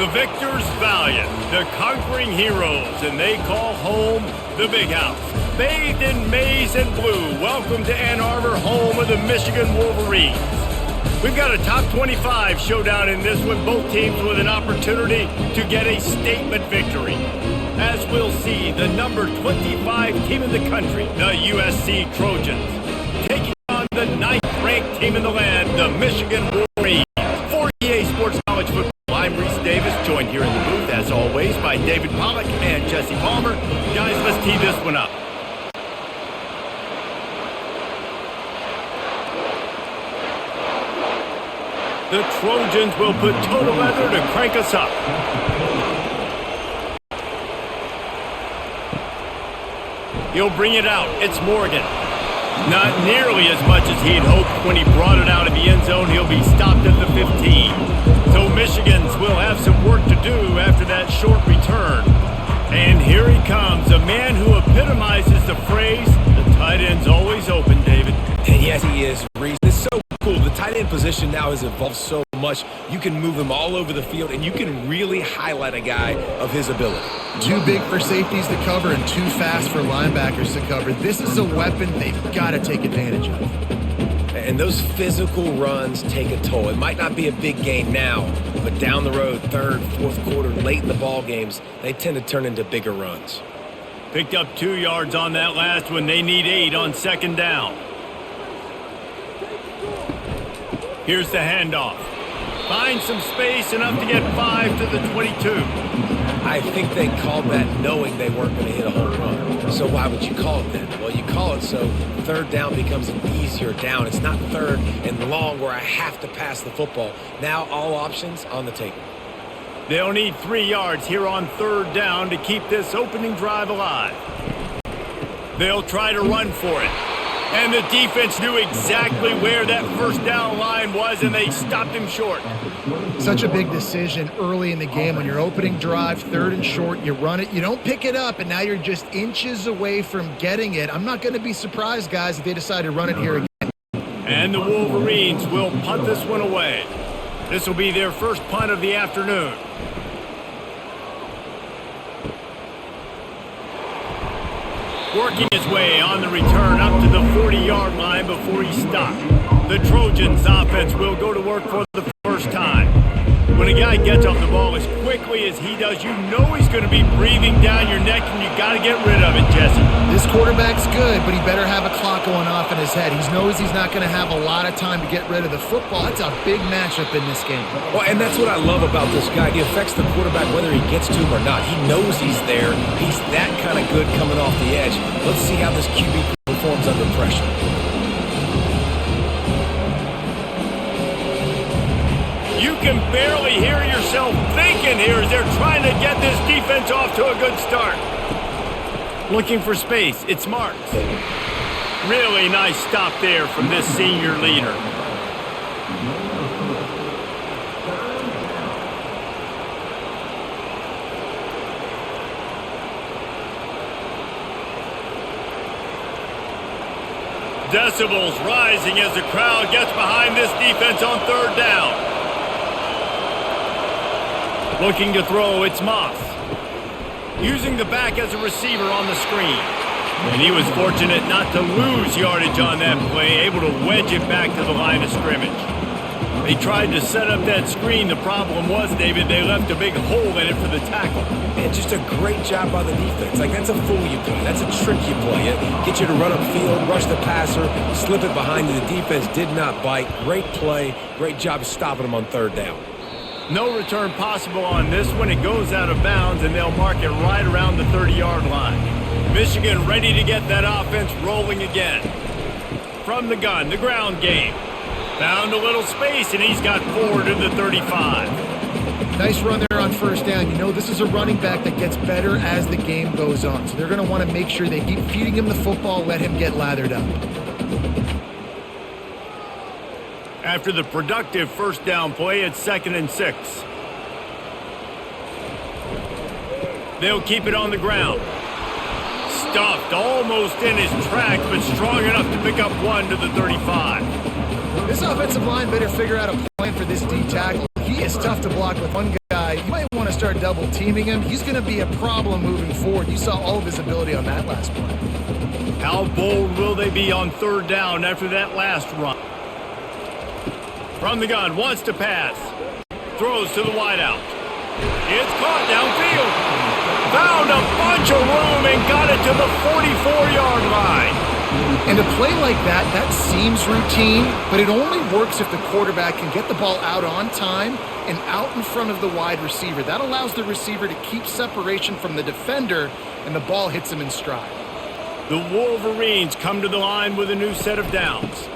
The victors valiant, the conquering heroes, and they call home the Big House. Bathed in maize and blue, welcome to Ann Arbor, home of the Michigan Wolverines. We've got a top 25 showdown in this one, both teams with an opportunity to get a statement victory. As we'll see, the number 25 team in the country, the USC Trojans, taking on the 9th-ranked team in the land, the Michigan Wolverines. For EA Sports College Football, I'm Reese Davis, joined here in the booth, as always, by David Pollack and Jesse Palmer. Guys, let's tee this one up. The Trojans will put total leather to crank us up. He'll bring it out. It's Morgan. Not nearly as much as he had hoped when he brought it out of the end zone. He'll be stopped at the 15. So Michigans will have some work to do after that short return. And here he comes, a man who epitomizes the phrase, the tight end's always open, David. And yes, he is, Reese. It's so cool. The tight end position now has evolved so much. You can move him all over the field, and you can really highlight a guy of his ability. Too big for safeties to cover and too fast for linebackers to cover. This is a weapon they've got to take advantage of. And those physical runs take a toll. It might not be a big gain now, but down the road, third, fourth quarter, late in the ball games, they tend to turn into bigger runs. Picked up 2 yards on that last one. They need 8 on second down. Here's the handoff. Finds some space, enough to get 5 to the 22. I think they called that knowing they weren't going to hit a home run. So why would you call it then? Well, you call it so third down becomes an easier down. It's not third and long where I have to pass the football. Now all options on the table. They'll need 3 yards here on third down to keep this opening drive alive. They'll try to run for it. And the defense knew exactly where that first down line was, and they stopped him short. Such a big decision early in the game. When you're opening drive, third and short, you run it, you don't pick it up, and now you're just inches away from getting it. I'm not going to be surprised, guys, if they decide to run it here again. And the Wolverines will punt this one away. This will be their first punt of the afternoon. Working his way on the return up to the 40-yard line before he stopped. The Trojans offense will go to work for the first time. When a guy gets off the ball as quickly as he does, you know he's going to be breathing down your neck, and you got to get rid of it, Jesse. This quarterback's good, but he better have a clock going off in his head. He knows he's not going to have a lot of time to get rid of the football. It's a big matchup in this game. Well, and that's what I love about this guy. He affects the quarterback whether he gets to him or not. He knows he's there. He's that kind of good coming off the edge. Let's see how this QB performs under pressure. You can barely hear yourself thinking here as they're trying to get this defense off to a good start. Looking for space. It's Marks. Really nice stop there from this senior leader. Decibels rising as the crowd gets behind this defense on third down. Looking to throw, it's Moss. Using the back as a receiver on the screen. And he was fortunate not to lose yardage on that play, able to wedge it back to the line of scrimmage. They tried to set up that screen. The problem was, David, they left a big hole in it for the tackle. And just a great job by the defense. Like, that's a fool you play. That's a trick you play. It get you to run upfield, rush the passer, slip it behind you. The defense did not bite. Great play. Great job stopping them on third down. No return possible on this one. It goes out of bounds, and they'll mark it right around the 30-yard line. Michigan ready to get that offense rolling again. From the gun, the ground game. Found a little space, and he's got 4 to the 35. Nice run there on first down. You know, this is a running back that gets better as the game goes on. So they're going to want to make sure they keep feeding him the football, let him get lathered up. After the productive first down play, it's 2nd and 6. They'll keep it on the ground. Stuffed almost in his tracks, but strong enough to pick up 1 to the 35. This offensive line better figure out a plan for this D tackle. He is tough to block with one guy. You might want to start double teaming him, he's going to be a problem moving forward. You saw all of his ability on that last play. How bold will they be on third down after that last run? From the gun, wants to pass. Throws to the wideout. It's caught downfield. Found a bunch of room and got it to the 44-yard line. And a play like that, that seems routine, but it only works if the quarterback can get the ball out on time and out in front of the wide receiver. That allows the receiver to keep separation from the defender, and the ball hits him in stride. The Wolverines come to the line with a new set of downs.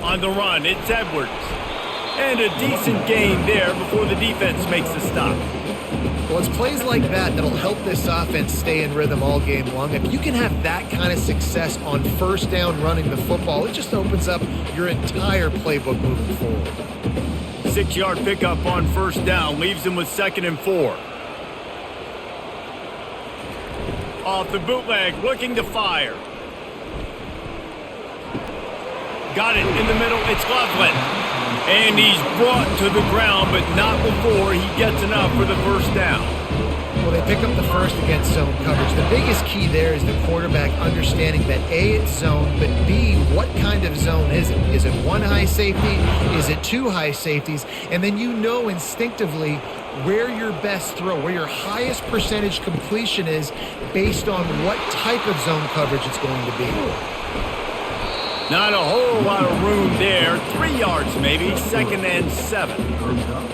On the run, it's Edwards. And a decent gain there before the defense makes the stop. Well, it's plays like that that'll help this offense stay in rhythm all game long. If you can have that kind of success on first down running the football, it just opens up your entire playbook moving forward. 6-yard pickup on first down leaves him with 2nd and 4. Off the bootleg, looking to fire. Got it in the middle, it's Loveland. And he's brought to the ground, but not before he gets enough for the first down. Well, they pick up the first against zone coverage. The biggest key there is the quarterback understanding that A, it's zone, but B, what kind of zone is it? Is it one high safety? Is it two high safeties? And then you know instinctively where your best throw, where your highest percentage completion is based on what type of zone coverage it's going to be. Not a whole lot of room there. 3 yards maybe, 2nd and 7.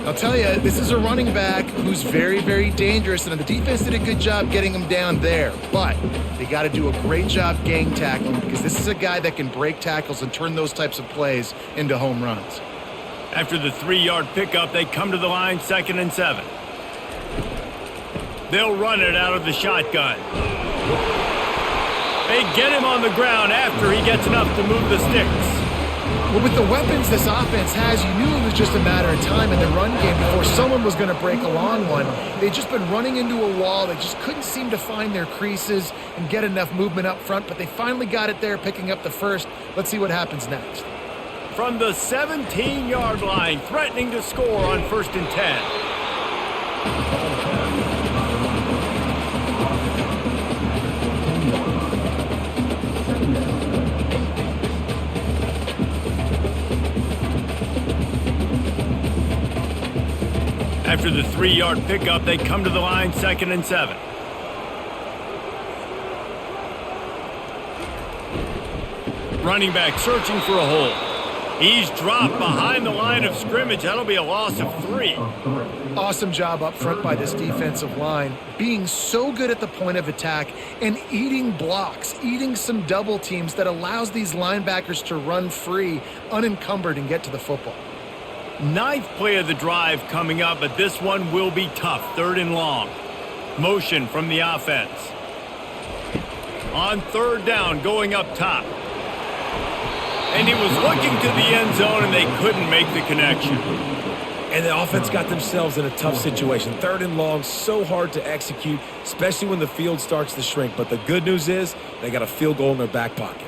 I'll tell you, this is a running back who's very, very dangerous, and the defense did a good job getting him down there. But they got to do a great job gang tackling because this is a guy that can break tackles and turn those types of plays into home runs. After the 3-yard pickup, they come to the line, 2nd and 7. They'll run it out of the shotgun. They get him on the ground after he gets enough to move the sticks. Well, with the weapons this offense has, you knew it was just a matter of time in the run game before someone was going to break a long one. They'd just been running into a wall. They just couldn't seem to find their creases and get enough movement up front, but they finally got it there, picking up the first. Let's see what happens next. From the 17-yard line, threatening to score on 1st and 10. After the 3-yard pickup, they come to the line, 2nd and 7. Running back searching for a hole. He's dropped behind the line of scrimmage. That'll be a loss of 3. Awesome job up front by this defensive line, being so good at the point of attack and eating blocks, eating some double teams that allows these linebackers to run free, unencumbered, and get to the football. 9th play of the drive coming up, but this one will be tough. 3rd and long. Motion from the offense. On 3rd down, going up top. And he was looking to the end zone, and they couldn't make the connection. And the offense got themselves in a tough situation. 3rd and long, so hard to execute, especially when the field starts to shrink. But the good news is they got a field goal in their back pocket.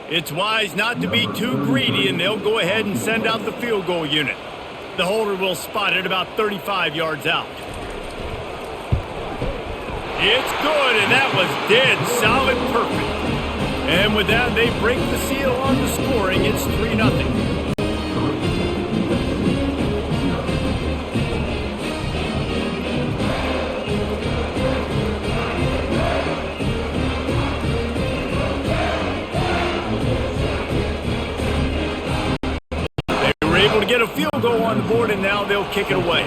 It's wise not to be too greedy, and they'll go ahead and send out the field goal unit. The holder will spot it about 35 yards out. It's good, and that was dead solid perfect. And with that, they break the seal on the scoring. It's 3-0. Able to get a field goal on the board, and now they'll kick it away.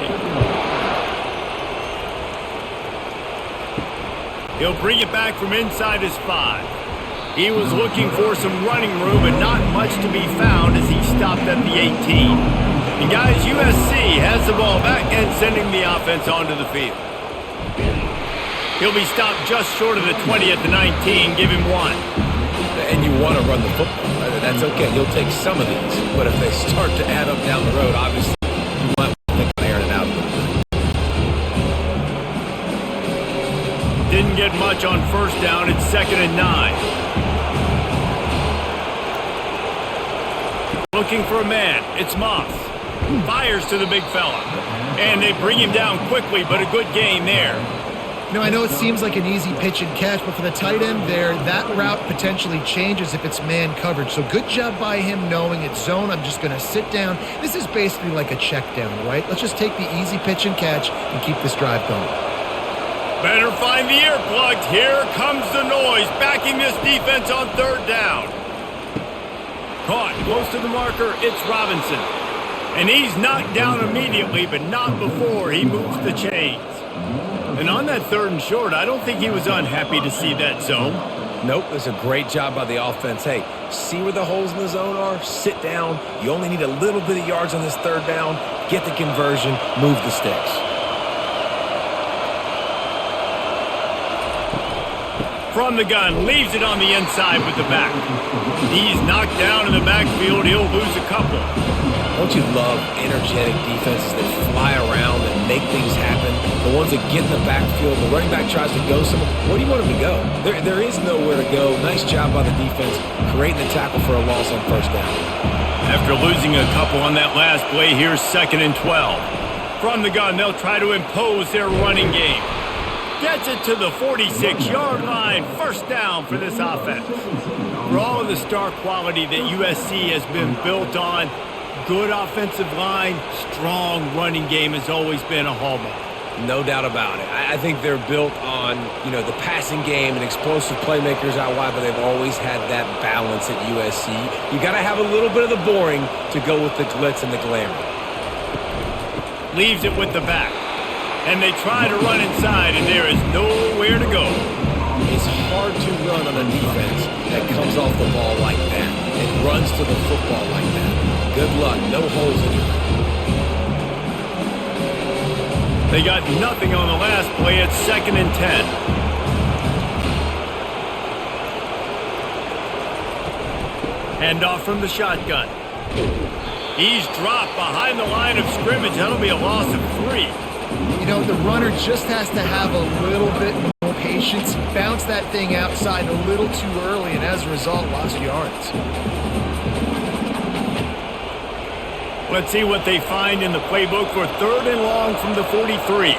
He'll bring it back from inside his 5. He was looking for some running room, but not much to be found as he stopped at the 18. And guys, USC has the ball back and sending the offense onto the field. He'll be stopped just short of the 20 at the 19. Give him 1. And you want to run the football. That's okay. You'll take some of these. But if they start to add up down the road, obviously, you might want to think about airing it out a little bit. Didn't get much on 1st down. It's 2nd and 9. Looking for a man. It's Moss. Fires to the big fella. And they bring him down quickly, but a good gain there. You know, I know it seems like an easy pitch and catch, but for the tight end there, that route potentially changes if it's man coverage. So good job by him knowing it's zone. I'm just going to sit down. This is basically like a check down, right? Let's just take the easy pitch and catch and keep this drive going. Better find the earplugs. Here comes the noise, backing this defense on third down. Caught close to the marker, it's Robinson. And he's knocked down immediately, but not before he moves the chains. And on that third and short, I don't think he was unhappy to see that zone. Nope, it's a great job by the offense. Hey, see where the holes in the zone are? Sit down. You only need a little bit of yards on this third down. Get the conversion, move the sticks. From the gun, leaves it on the inside with the back. He's knocked down in the backfield. He'll lose a couple. Don't you love energetic defenses that fly around and make things happen? The ones that get in the backfield, the running back tries to go somewhere. Where do you want him to go? There is nowhere to go. Nice job by the defense creating the tackle for a loss on first down. After losing a couple on that last play, here's 2nd and 12. From the gun, they'll try to impose their running game. Gets it to the 46-yard line. First down for this offense. For all of the star quality that USC has been built on, good offensive line, strong running game has always been a hallmark. No doubt about it. I think they're built on, the passing game and explosive playmakers out wide, but they've always had that balance at USC. You got to have a little bit of the boring to go with the glitz and the glamour. Leaves it with the back. And they try to run inside, and there is nowhere to go. It's hard to run on a defense that comes off the ball like that and runs to the football like that. Good luck. No holes in it. They got nothing on the last play. It's 2nd and 10. Handoff from the shotgun. He's dropped behind the line of scrimmage. That'll be a loss of 3. The runner just has to have a little bit more patience. Bounce that thing outside a little too early, and as a result, lost yards. Let's see what they find in the playbook for 3rd and long from the 43.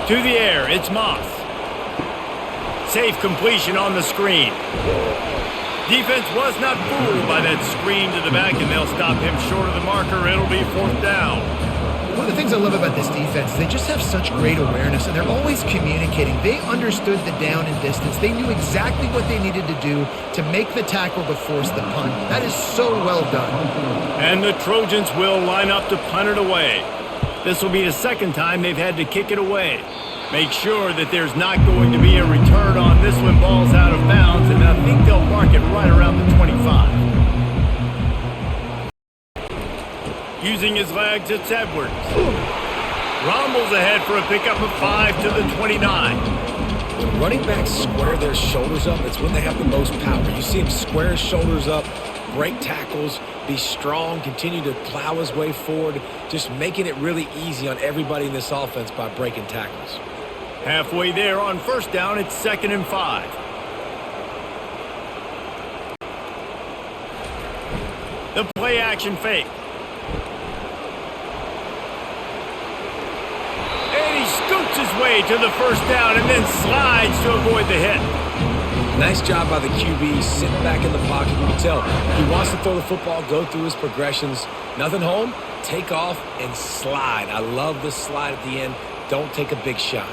To the air, it's Moss. Safe completion on the screen. Defense was not fooled by that screen to the back, and they'll stop him short of the marker. It'll be 4th down. One of the things I love about this defense is they just have such great awareness, and they're always communicating. They understood the down and distance. They knew exactly what they needed to do to make the tackle to force the punt. That is so well done. And the Trojans will line up to punt it away. This will be the 2nd time they've had to kick it away. Make sure that there's not going to be a return on this when ball's out of bounds, and I think they'll mark it right around the 25. Using his legs, it's Edwards. Rumbles ahead for a pickup of 5 to the 29. When running backs square their shoulders up, it's when they have the most power. You see him square his shoulders up, break tackles, be strong, continue to plow his way forward, just making it really easy on everybody in this offense by breaking tackles. Halfway there on first down, it's 2nd and 5. The play action fake. Scoots his way to the first down and then slides to avoid the hit. Nice job by the QB, sitting back in the pocket. You can tell he wants to throw the football, go through his progressions. Nothing home, take off and slide. I love the slide at the end. Don't take a big shot.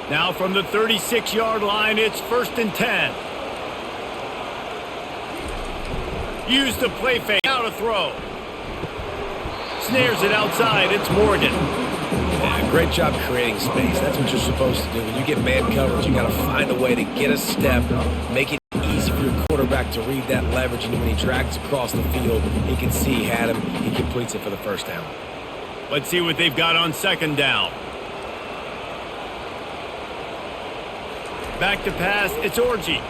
Now from the 36-yard line, it's 1st and 10. Use the play fake. Now to throw. Snares it outside. It's Morgan. Yeah, great job creating space. That's what you're supposed to do. When you get man coverage, you got to find a way to get a step, make it easy for your quarterback to read that leverage, and when he drags across the field, he can see he had him. He completes it for the first down. Let's see what they've got on 2nd down. Back to pass, it's Orji.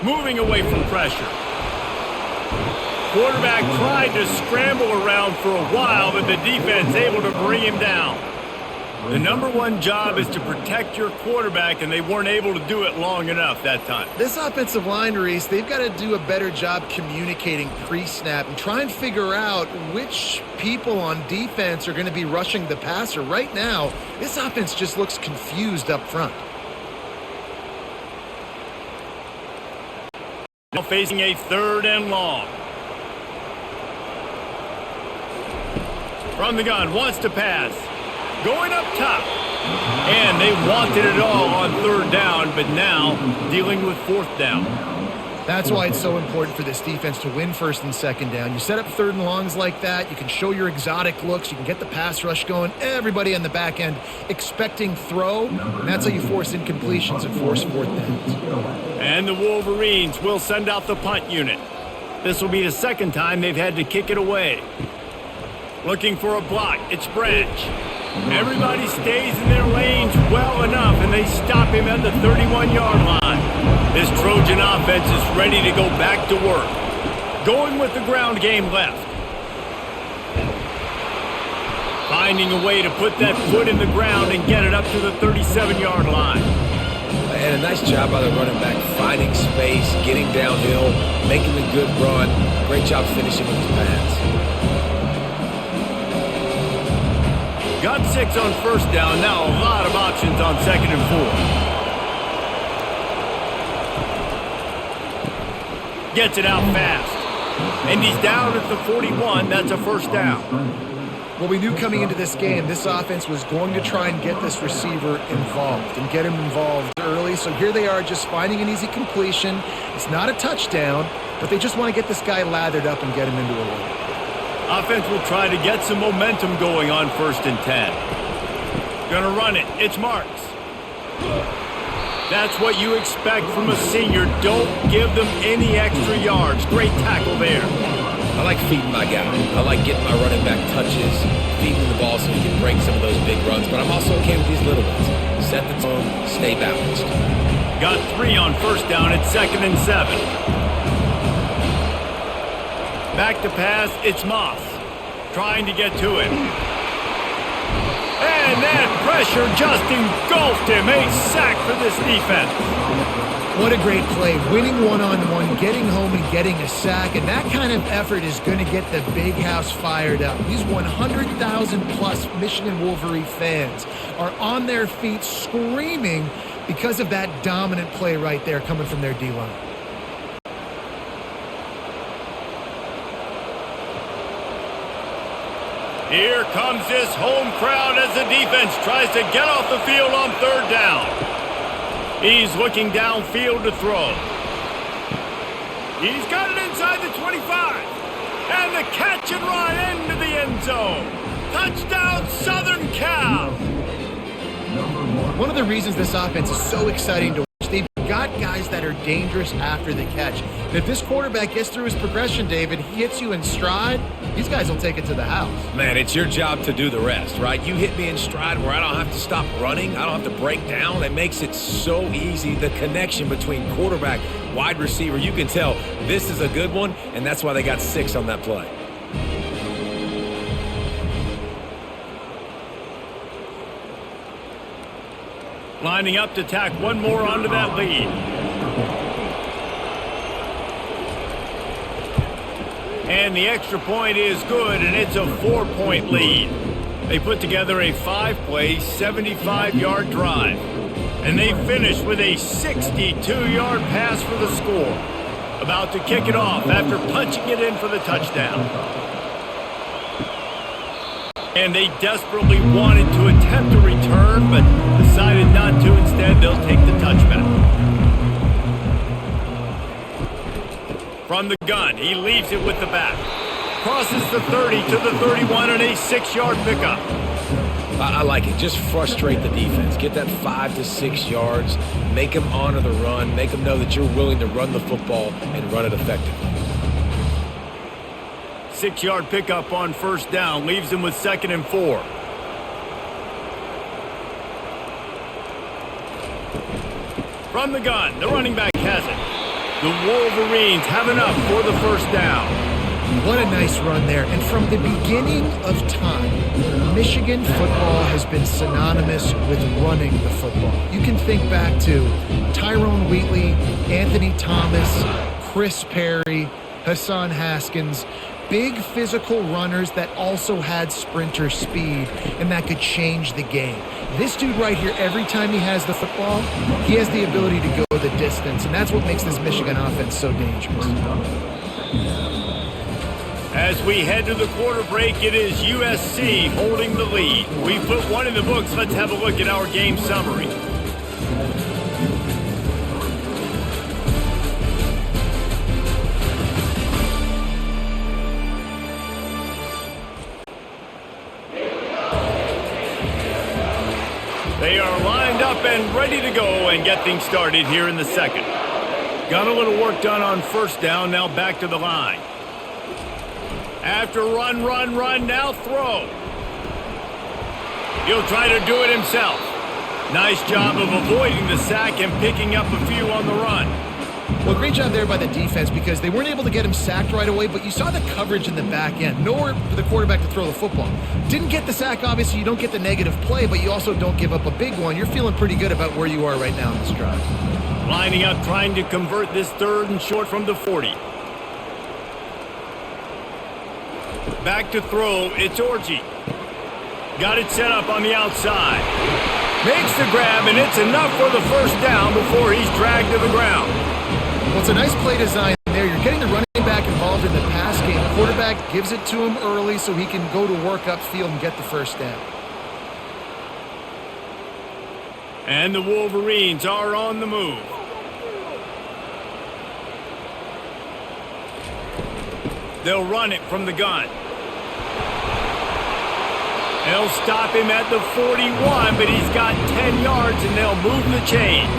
Moving away from pressure. Quarterback tried to scramble around for a while, but the defense able to bring him down. The number one job is to protect your quarterback, and they weren't able to do it long enough that time. This offensive line, Reese, they've got to do a better job communicating pre-snap and try and figure out which people on defense are going to be rushing the passer. Right now, this offense just looks confused up front. Now facing a 3rd and long. From the gun, wants to pass. Going up top. And they wanted it all on 3rd down, but now dealing with 4th down. That's why it's so important for this defense to win 1st and 2nd down. You set up 3rd and longs like that, you can show your exotic looks, you can get the pass rush going, everybody on the back end expecting throw, and that's how you force incompletions and force 4th downs. And the Wolverines will send out the punt unit. This will be the 2nd time they've had to kick it away. Looking for a block, it's Branch. Everybody stays in their lanes well enough, and they stop him at the 31-yard line. This Trojan offense is ready to go back to work. Going with the ground game left. Finding a way to put that foot in the ground and get it up to the 37-yard line. And a nice job by the running back, finding space, getting downhill, making a good run. Great job finishing with his pass. Got 6 on 1st down. Now a lot of options on 2nd and 4. Gets it out fast. And he's down at the 41. That's a 1st down. Well, we knew coming into this game, this offense was going to try and get this receiver involved and get him involved early. So here they are just finding an easy completion. It's not a touchdown, but they just want to get this guy lathered up and get him into a lead. Offense will try to get some momentum going on 1st and 10. Gonna run it. It's Marks. That's what you expect from a senior. Don't give them any extra yards. Great tackle there. I like feeding my guy. I like getting my running back touches, feeding the ball so he can break some of those big runs. But I'm also okay with these little ones. Set the tone, stay balanced. Got 3 on 1st down. It's 2nd and 7. Back to pass, it's Moss. Trying to get to him. And that pressure just engulfed him. A sack for this defense. What a great play. Winning one-on-one, getting home and getting a sack. And that kind of effort is going to get the big house fired up. These 100,000-plus Michigan Wolverine fans are on their feet screaming because of that dominant play right there coming from their D-line. Here comes this home crowd as the defense tries to get off the field on 3rd down. He's looking downfield to throw. He's got it inside the 25. And the catch and run into the end zone. Touchdown, Southern Cal. One of the reasons this offense is so exciting to watch, they've got guys that are dangerous after the catch. And if this quarterback gets through his progression, David, he hits you in stride, these guys will take it to the house. Man, it's your job to do the rest, right? You hit me in stride where I don't have to stop running. I don't have to break down. It makes it so easy. The connection between quarterback, wide receiver, you can tell this is a good one, and that's why they got 6 on that play. Lining up to tack one more onto that lead. And the extra point is good, and it's a 4-point lead. They put together a 5-play, 75-yard drive. And they finish with a 62-yard pass for the score. About to kick it off after punching it in for the touchdown. And they desperately wanted to attempt a return, but decided not to. Instead, they'll take the touchback. From the gun, he leaves it with the back. Crosses the 30 to the 31 on a 6-yard pickup. I like it. Just frustrate the defense. Get that 5 to 6 yards. Make them honor the run. Make them know that you're willing to run the football and run it effectively. 6-yard pickup on 1st down. Leaves him with 2nd and 4. From the gun, the running back has it. The Wolverines have enough for the 1st down. What a nice run there. And from the beginning of time, Michigan football has been synonymous with running the football. You can think back to Tyrone Wheatley, Anthony Thomas, Chris Perry, Hassan Haskins, big physical runners that also had sprinter speed, and that could change the game. This dude right here, every time he has the football, he has the ability to go the distance, and that's what makes this Michigan offense so dangerous. As we head to the quarter break, it is USC holding the lead. We put one in the books. Let's have a look at our game summary. They are lined up and ready to go and get things started here in the second. Got a little work done on first down, now back to the line. After run, now throw. He'll try to do it himself. Nice job of avoiding the sack and picking up a few on the run. Well, great job there by the defense because they weren't able to get him sacked right away, but you saw the coverage in the back end. Nowhere for the quarterback to throw the football. Didn't get the sack, obviously. You don't get the negative play, but you also don't give up a big one. You're feeling pretty good about where you are right now in this drive. Lining up, trying to convert this third and short from the 40. Back to throw, it's Orji. Got it set up on the outside. Makes the grab, and it's enough for the first down before he's dragged to the ground. Well, it's a nice play design there. You're getting the running back involved in the pass game. Quarterback gives it to him early so he can go to work upfield and get the first down. And the Wolverines are on the move. They'll run it from the gun. They'll stop him at the 41, but he's got 10 yards, and they'll move the chains.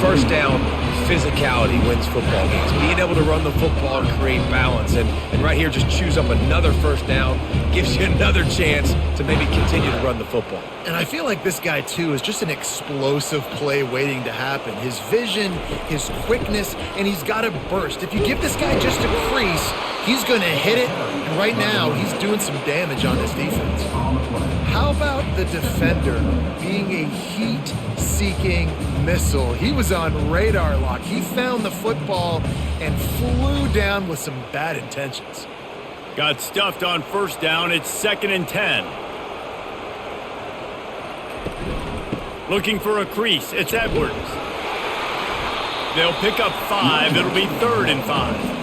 First down, physicality wins football games. Being able to run the football and create balance. And right here, just choose up another first down, gives you another chance to maybe continue to run the football. And I feel like this guy, too, is just an explosive play waiting to happen. His vision, his quickness, and he's got a burst. If you give this guy just a crease, he's going to hit it. And right now, he's doing some damage on this defense. How about the defender being a heat-seeking missile? He was on radar lock. He found the football and flew down with some bad intentions. Got stuffed on first down. It's 2nd and 10. Looking for a crease. It's Edwards. They'll pick up 5. It'll be 3rd and 5.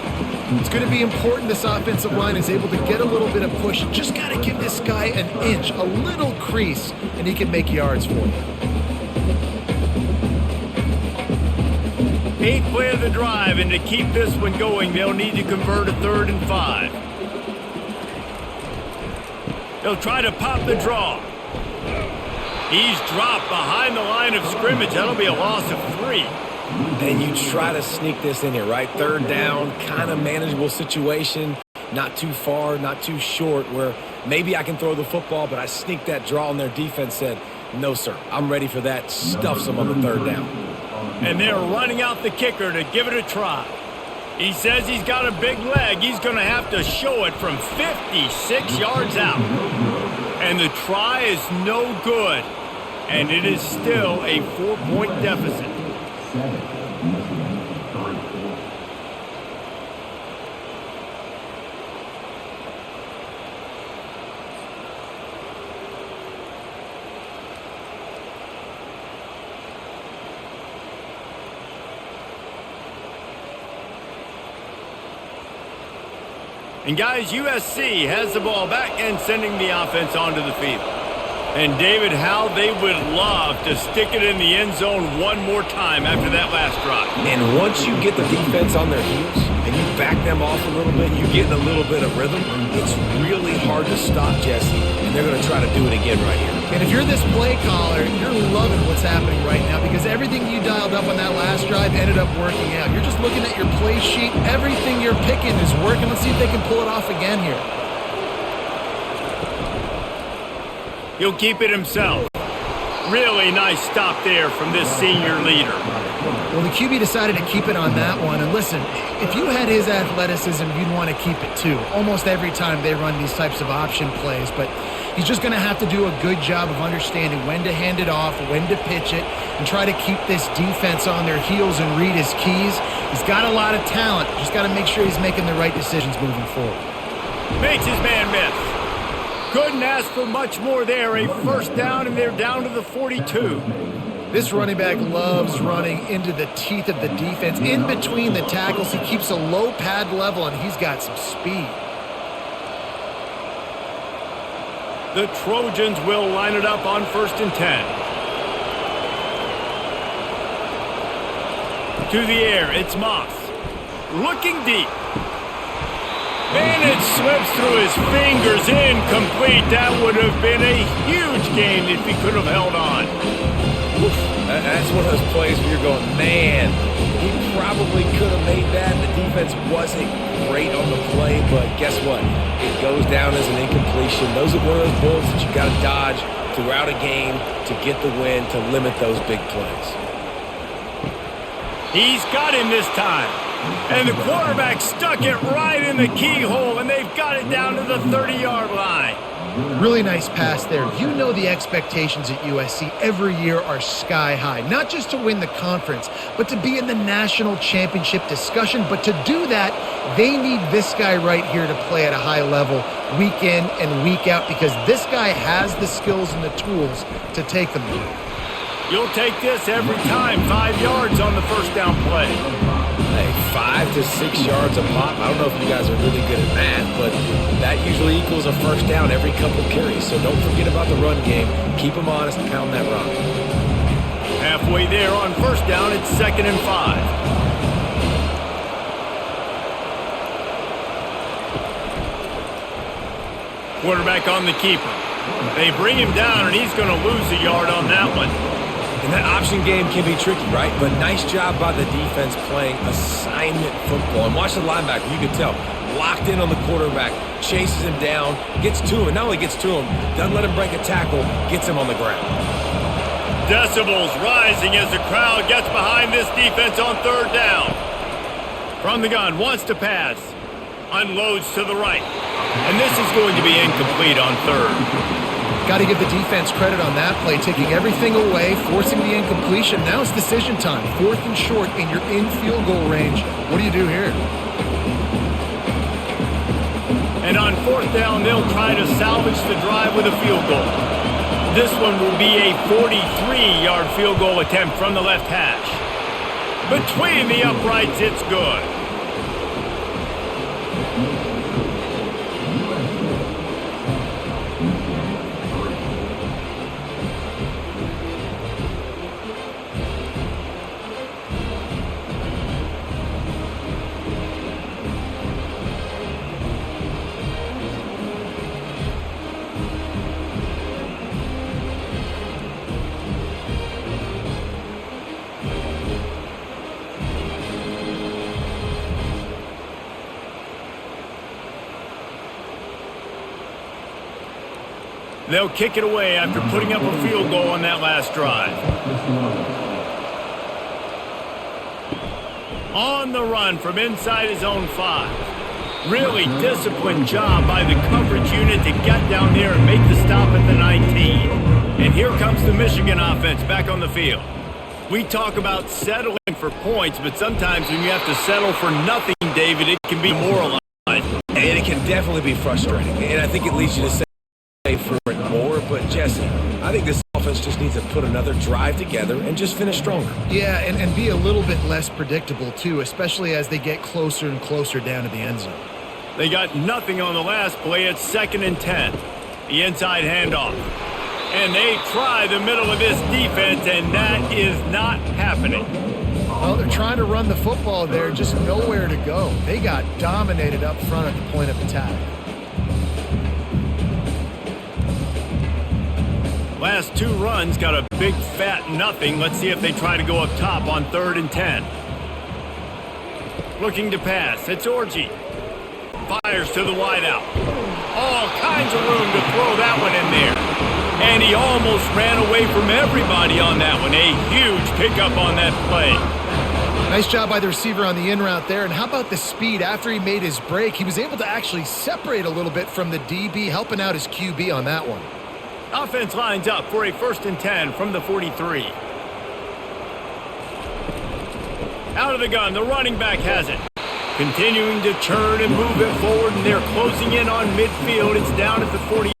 It's going to be important this offensive line is able to get a little bit of push. Just got to give this guy an inch, a little crease, and he can make yards for you. 8th play of the drive, and to keep this one going, they'll need to convert a 3rd and 5. They'll try to pop the draw. He's dropped behind the line of scrimmage. That'll be a loss of 3. And you try to sneak this in here, right? 3rd down, kind of manageable situation. Not too far, not too short, where maybe I can throw the football, but I sneak that draw, and their defense said, no, sir, I'm ready for that. Stuffs them on the 3rd down. And they're running out the kicker to give it a try. He says he's got a big leg. He's going to have to show it from 56 yards out. And the try is no good. And it is still a 4-point deficit. And guys, USC has the ball back and sending the offense onto the field. And David, how they would love to stick it in the end zone one more time after that last drive. And once you get the defense on their heels and you back them off a little bit, you get a little bit of rhythm, it's really hard to stop, Jesse, and they're going to try to do it again right here. And if you're this play caller, you're loving what's happening right now because everything you dialed up on that last drive ended up working out. You're just looking at your play sheet. Everything you're picking is working. Let's see if they can pull it off again here. He'll keep it himself. Really nice stop there from this senior leader. Well, the QB decided to keep it on that one. And listen, if you had his athleticism, you'd want to keep it too. Almost every time they run these types of option plays. But he's just going to have to do a good job of understanding when to hand it off, when to pitch it, and try to keep this defense on their heels and read his keys. He's got a lot of talent. Just got to make sure he's making the right decisions moving forward. Makes his man miss. Couldn't ask for much more there. A first down, and they're down to the 42. This running back loves running into the teeth of the defense. In between the tackles, he keeps a low pad level, and he's got some speed. The Trojans will line it up on 1st and 10. To the air, it's Moss. Looking deep. And it slips through his fingers, incomplete. That would have been a huge gain if he could have held on. Oof. That's one of those plays where you're going, man, he probably could have made that. The defense wasn't great on the play, but guess what? It goes down as an incompletion. Those are one of those bullets that you got to dodge throughout a game to get the win, to limit those big plays. He's got him this time. And the quarterback stuck it right in the keyhole, and they've got it down to the 30-yard line. Really nice pass there. You know the expectations at USC every year are sky high. Not just to win the conference, but to be in the national championship discussion. But to do that, they need this guy right here to play at a high level week in and week out, because this guy has the skills and the tools to take them there. You'll take this every time. 5 yards on the first down play. Hey, 5 to 6 yards a pop. I don't know if you guys are really good at math, but that usually equals a first down every couple carries. So don't forget about the run game. Keep them honest and pound that rock. Halfway there on first down, it's 2nd and 5. Quarterback on the keeper. They bring him down, and he's going to lose a yard on that one. And that option game can be tricky, right? But nice job by the defense playing assignment football. And watch the linebacker, you can tell, locked in on the quarterback, chases him down, gets to him, and not only gets to him, doesn't let him break a tackle, gets him on the ground. Decibels rising as the crowd gets behind this defense on 3rd down. From the gun, wants to pass. Unloads to the right. And this is going to be incomplete on 3rd. Got to give the defense credit on that play, taking everything away, forcing the incompletion. Now it's decision time. 4th and short, and you're in field goal range. What do you do here? And on 4th down, they'll try to salvage the drive with a field goal. This one will be a 43-yard field goal attempt from the left hash. Between the uprights, it's good. They'll kick it away after putting up a field goal on that last drive. On the run from inside his own 5. Really disciplined job by the coverage unit to get down there and make the stop at the 19. And here comes the Michigan offense back on the field. We talk about settling for points, but sometimes when you have to settle for nothing, David, it can be demoralizing. And it can definitely be frustrating. And I think it leads you to say for it more, but Jesse, I think this offense just needs to put another drive together and just finish stronger. Yeah, and be a little bit less predictable too, especially as they get closer and closer down to the end zone. They got nothing on the last play. It's 2nd and 10. The inside handoff. And they try the middle of this defense, and that is not happening. Well, they're trying to run the football there, just nowhere to go. They got dominated up front at the point of attack. Last 2 runs got a big fat nothing. Let's see if they try to go up top on 3rd and 10. Looking to pass. It's Orji. Fires to the wideout. All kinds of room to throw that one in there. And he almost ran away from everybody on that one. A huge pickup on that play. Nice job by the receiver on the in route there. And how about the speed? After he made his break, he was able to actually separate a little bit from the DB, helping out his QB on that one. Offense lines up for a 1st and 10 from the 43. Out of the gun, the running back has it. Continuing to turn and move it forward, and they're closing in on midfield. It's down at the 48.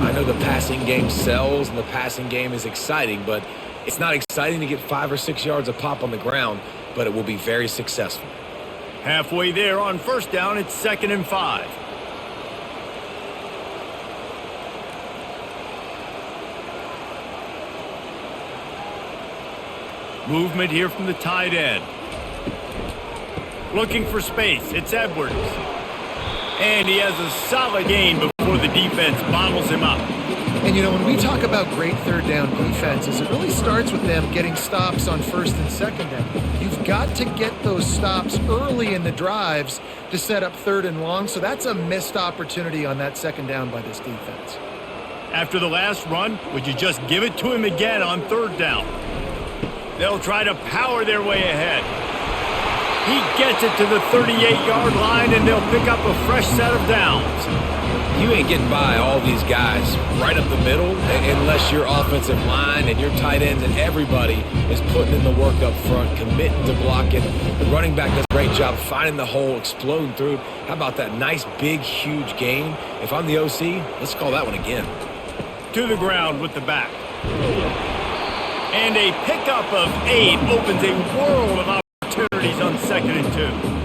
I know the passing game sells and the passing game is exciting, but it's not exciting to get 5 or 6 yards a pop on the ground, but it will be very successful. Halfway there on 1st down, it's 2nd and 5. Movement here from the tight end. Looking for space. It's Edwards. And he has a solid gain before the defense bottles him up. And, you know, when we talk about great third down defenses, it really starts with them getting stops on 1st and 2nd down. You've got to get those stops early in the drives to set up 3rd and long, so that's a missed opportunity on that 2nd down by this defense. After the last run, would you just give it to him again on 3rd down? They'll try to power their way ahead. He gets it to the 38-yard line, and they'll pick up a fresh set of downs. You ain't getting by all these guys right up the middle unless your offensive line and your tight ends and everybody is putting in the work up front, committing to blocking. The running back does a great job finding the hole, exploding through. How about that nice, big, huge gain? If I'm the OC, let's call that one again. To the ground with the back. And a pickup of 8 opens a world of opportunities on 2nd and 2.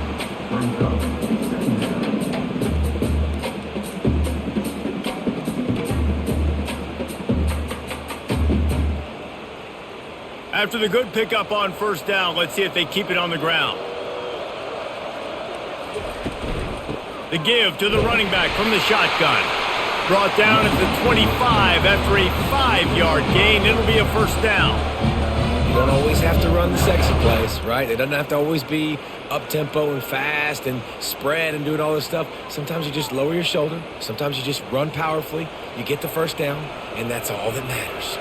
After the good pickup on 1st down, let's see if they keep it on the ground. The give to the running back from the shotgun. Brought down at the 25 after a 5-yard gain. It'll be a 1st down. You don't always have to run the sexy plays, right? It doesn't have to always be up-tempo and fast and spread and doing all this stuff. Sometimes you just lower your shoulder. Sometimes you just run powerfully. You get the 1st down, and that's all that matters.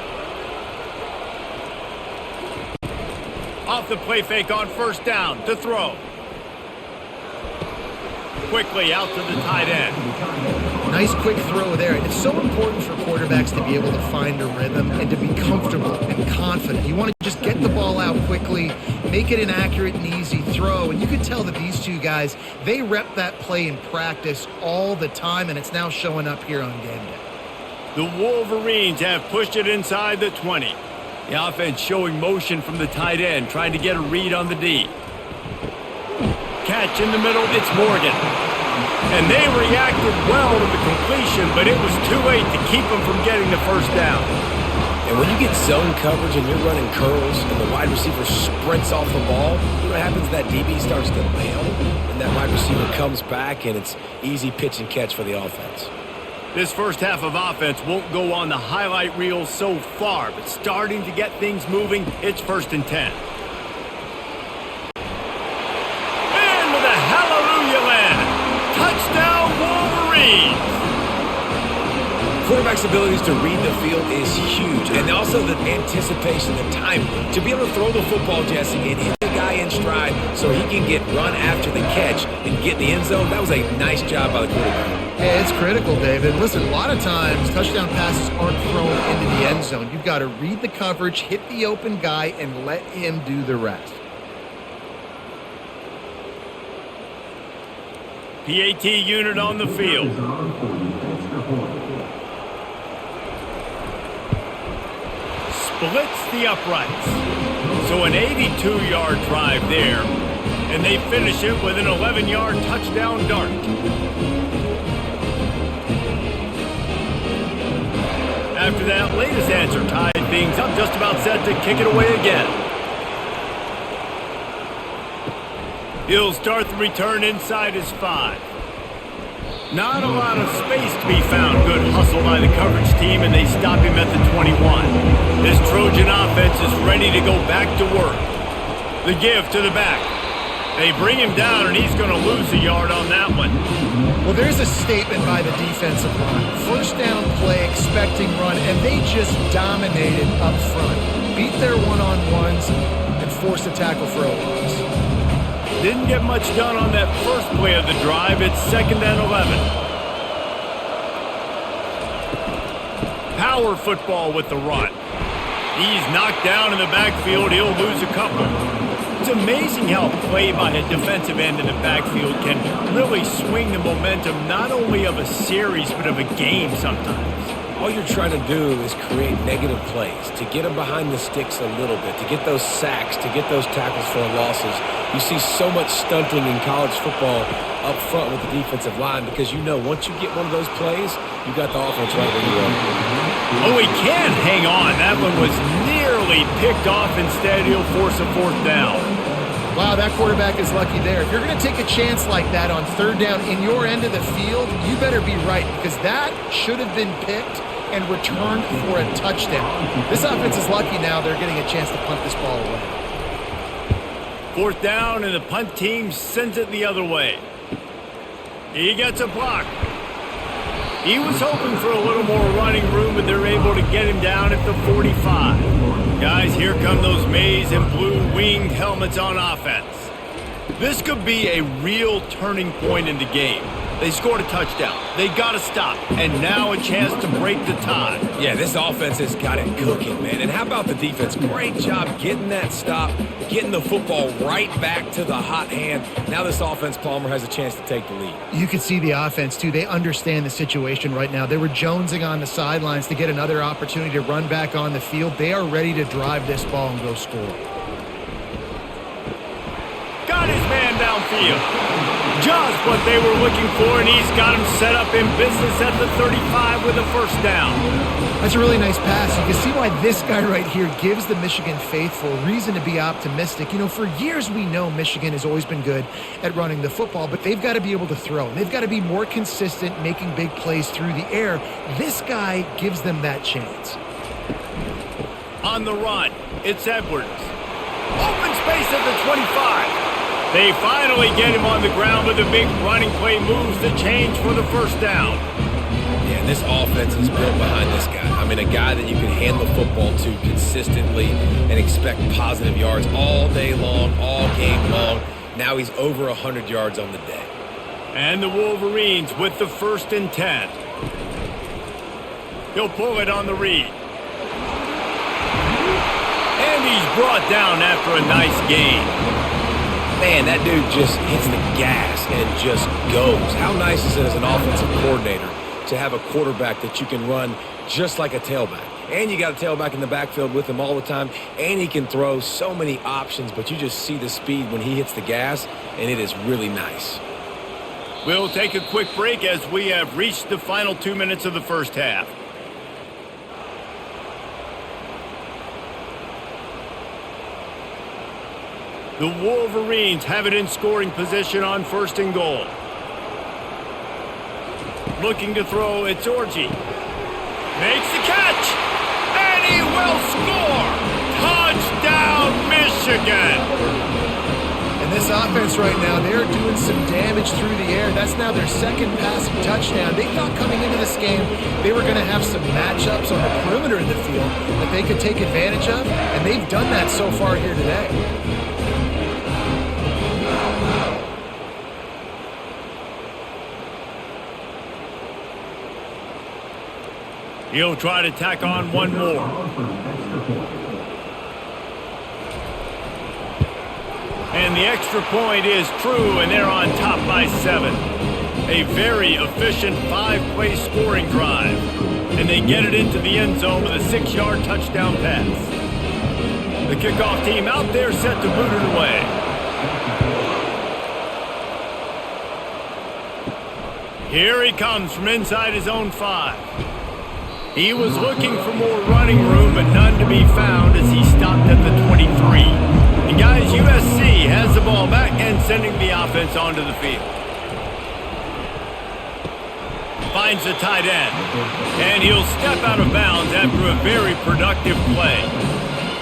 Off the play fake on 1st down to throw. Quickly out to the tight end. Nice quick throw there. It's so important for quarterbacks to be able to find a rhythm and to be comfortable and confident. You want to just get the ball out quickly, make it an accurate and easy throw. And you can tell that these two guys, they rep that play in practice all the time, and it's now showing up here on game day. The Wolverines have pushed it inside the 20. The offense showing motion from the tight end, trying to get a read on the D. Catch in the middle, it's Morgan. And they reacted well to the completion, but it was too late to keep them from getting the 1st down. And when you get zone coverage and you're running curls and the wide receiver sprints off the ball, you know what happens? That DB starts to bail, and that wide receiver comes back, and it's easy pitch and catch for the offense. This first half of offense won't go on the highlight reel so far, but starting to get things moving, it's 1st and 10. And with a hallelujah land, touchdown Wolverines! Quarterback's abilities to read the field is huge, and also the anticipation, the time to be able to throw the football, Jesse, and hit the guy in stride so he can get run after the catch and get in the end zone. That was a nice job by the quarterback. Yeah, it's critical, David. Listen, a lot of times touchdown passes aren't thrown into the end zone. You've got to read the coverage, hit the open guy, and let him do the rest. PAT unit on the field. Splits the uprights. So an 82-yard drive there. And they finish it with an 11-yard touchdown dart. After that latest answer tied things up, just about set to kick it away again. He'll start the return inside his 5. Not a lot of space to be found. Good hustle by the coverage team, and they stop him at the 21. This Trojan offense is ready to go back to work. The give to the back. They bring him down, and he's going to lose a yard on that one. Well, there's a statement by the defensive line. 1st down play, expecting run, and they just dominated up front. Beat their one-on-ones and forced a tackle for a loss. Didn't get much done on that first play of the drive. It's 2nd and 11. Power football with the run. He's knocked down in the backfield. He'll lose a couple. It's amazing how play by a defensive end in the backfield can really swing the momentum not only of a series but of a game sometimes. All you're trying to do is create negative plays, to get them behind the sticks a little bit, to get those sacks, to get those tackles for losses. You see so much stunting in college football up front with the defensive line because you know once you get one of those plays, you got the offense right where you want it. Oh, he can't hang on. That one was nearly picked off. Instead, he'll force a 4th down. Wow, that quarterback is lucky there. If you're going to take a chance like that on 3rd down in your end of the field, you better be right because that should have been picked and returned for a touchdown. This offense is lucky now they're getting a chance to punt this ball away. 4th down, and the punt team sends it the other way. He gets a block. He was hoping for a little more running room, but they're able to get him down at the 45. Guys, here come those maize and blue winged helmets on offense. This could be a real turning point in the game. They scored a touchdown. They got to stop. And now a chance to break the tie. Yeah, this offense has got it cooking, man. And how about the defense? Great job getting that stop, getting the football right back to the hot hand. Now this offense, Palmer, has a chance to take the lead. You can see the offense, too. They understand the situation right now. They were jonesing on the sidelines to get another opportunity to run back on the field. They are ready to drive this ball and go score. Got his man downfield. Just what they were looking for, and he's got him set up in business at the 35 with a 1st down. That's a really nice pass. You can see why this guy right here gives the Michigan faithful reason to be optimistic. You know, for years we know Michigan has always been good at running the football, but they've got to be able to throw. They've got to be more consistent making big plays through the air. This guy gives them that chance. On the run, it's Edwards. Open space at the 25. They finally get him on the ground with a big running play, moves the change for the 1st down. Yeah, this offense is built behind this guy. I mean, a guy that you can hand the football to consistently and expect positive yards all day long, all game long. Now he's over 100 yards on the day. And the Wolverines with the 1st and 10. He'll pull it on the read. And he's brought down after a nice gain. Man, that dude just hits the gas and just goes. How nice is it as an offensive coordinator to have a quarterback that you can run just like a tailback? And you got a tailback in the backfield with him all the time, and he can throw so many options, but you just see the speed when he hits the gas, and it is really nice. We'll take a quick break as we have reached the final 2 minutes of the 1st half. The Wolverines have it in scoring position on 1st and goal. Looking to throw, it's Orji. Makes the catch, and he will score! Touchdown, Michigan! And this offense right now, they're doing some damage through the air. That's now their 2nd passing touchdown. They thought coming into this game they were going to have some matchups on the perimeter of the field that they could take advantage of, and they've done that so far here today. He'll try to tack on one more. And the extra point is true, and they're on top by 7. A very efficient 5-play scoring drive. And they get it into the end zone with a 6-yard touchdown pass. The kickoff team out there set to boot it away. Here he comes from inside his own 5. He was looking for more running room, but none to be found as he stopped at the 23. And guys, USC has the ball back and sending the offense onto the field. Finds the tight end, and he'll step out of bounds after a very productive play.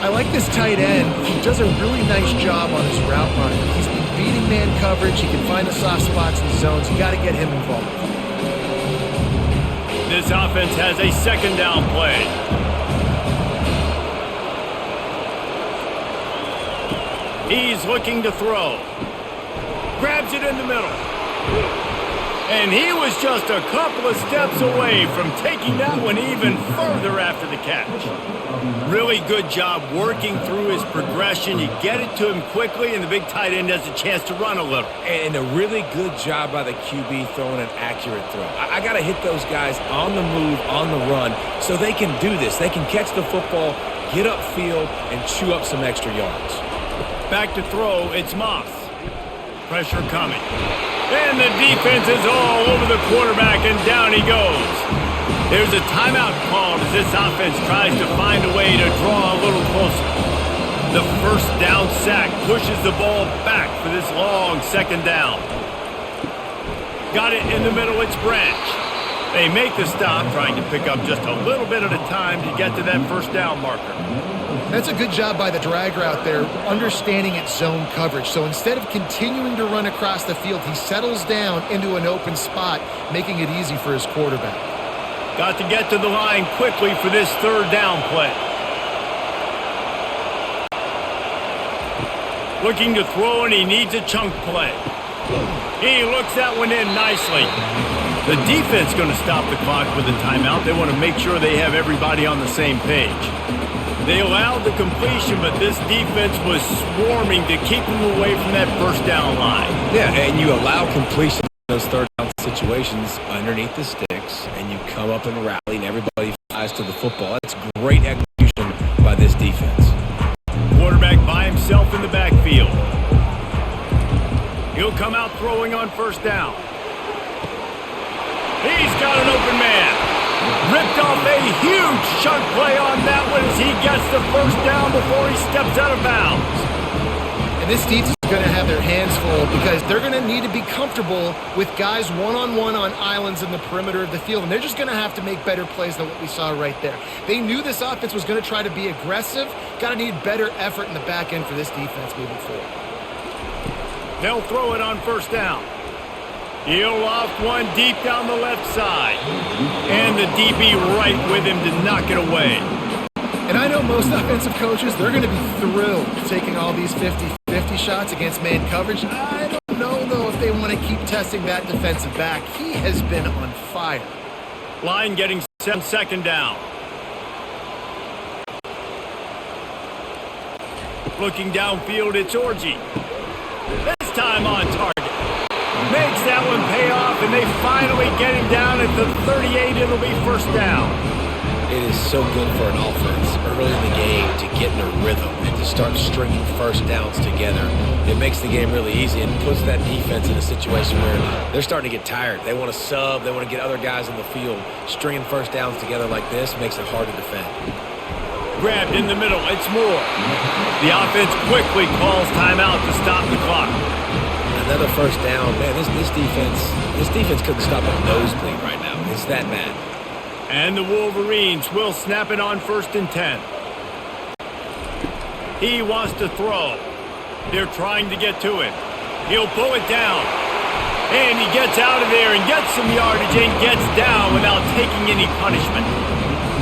I like this tight end. He does a really nice job on his route running. He's been beating man coverage. He can find the soft spots in the zones. You got to get him involved. This offense has a 2nd down play. He's looking to throw. Grabs it in the middle. And he was just a couple of steps away from taking that one even further after the catch. Really good job working through his progression. You get it to him quickly, and the big tight end has a chance to run a little. And a really good job by the QB throwing an accurate throw. I got to hit those guys on the move, on the run, so they can do this. They can catch the football, get upfield, and chew up some extra yards. Back to throw, it's Moss. Pressure coming. And the defense is all over the quarterback, and down he goes. There's a timeout called as this offense tries to find a way to draw a little closer. The first down sack pushes the ball back for this long second down. Got it in the middle, it's Branch. They make the stop, trying to pick up just a little bit at a time to get to that first down marker. That's a good job by the drag route there, understanding its zone coverage. So instead of continuing to run across the field, he settles down into an open spot, making it easy for his quarterback. Got to get to the line quickly for this third down play. Looking to throw, and he needs a chunk play. He looks that one in nicely. The defense going to stop the clock with a timeout. They want to make sure they have everybody on the same page. They allowed the completion, but this defense was swarming to keep them away from that first down line. Yeah, and you allow completion in those third down situations underneath the sticks, and you come up and rally, and everybody flies to the football. That's great execution by this defense. Quarterback by himself in the backfield. He'll come out throwing on first down. He's got an open man. Ripped off a huge chunk play on that one as he gets the first down before he steps out of bounds. And this defense is going to have their hands full because they're going to need to be comfortable with guys one-on-one on islands in the perimeter of the field. And they're just going to have to make better plays than what we saw right there. They knew this offense was going to try to be aggressive. Got to need better effort in the back end for this defense moving forward. They'll throw it on first down. He'll loft one deep down the left side. And the DB right with him to knock it away. And I know most offensive coaches, they're going to be thrilled taking all these 50-50 shots against man coverage. I don't know, though, if they want to keep testing that defensive back. He has been on fire. Line getting set second down. Looking downfield, it's Orji. This time on target. Makes that one pay off, and they finally get him down at the 38. It'll be first down. It is so good for an offense early in the game to get in a rhythm and to start stringing first downs together. It makes the game really easy and puts that defense in a situation where they're starting to get tired. They want to sub. They want to get other guys in the field. Stringing first downs together like this makes it hard to defend. Grabbed in the middle. It's Moore. The offense quickly calls timeout to stop the clock. Another first down. Man, this defense couldn't stop a nosebleed right now. It's that bad. And the Wolverines will snap it on 1st and 10. He wants to throw. They're trying to get to him. He'll pull it down. And he gets out of there and gets some yardage and gets down without taking any punishment.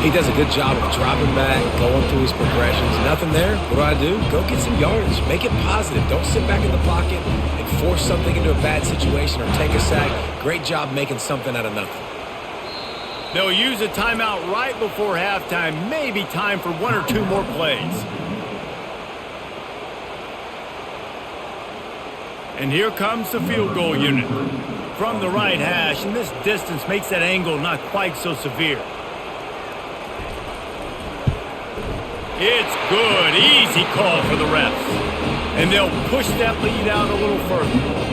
He does a good job of dropping back, going through his progressions. Nothing there. What do? Go get some yardage. Make it positive. Don't sit back in the pocket and force something into a bad situation or take a sack. Great job making something out of nothing. They'll use a timeout right before halftime. Maybe time for one or two more plays. And here comes the field goal unit from the right hash. And this distance makes that angle not quite so severe. It's good. Easy call for the refs. And they'll push that lead out a little further.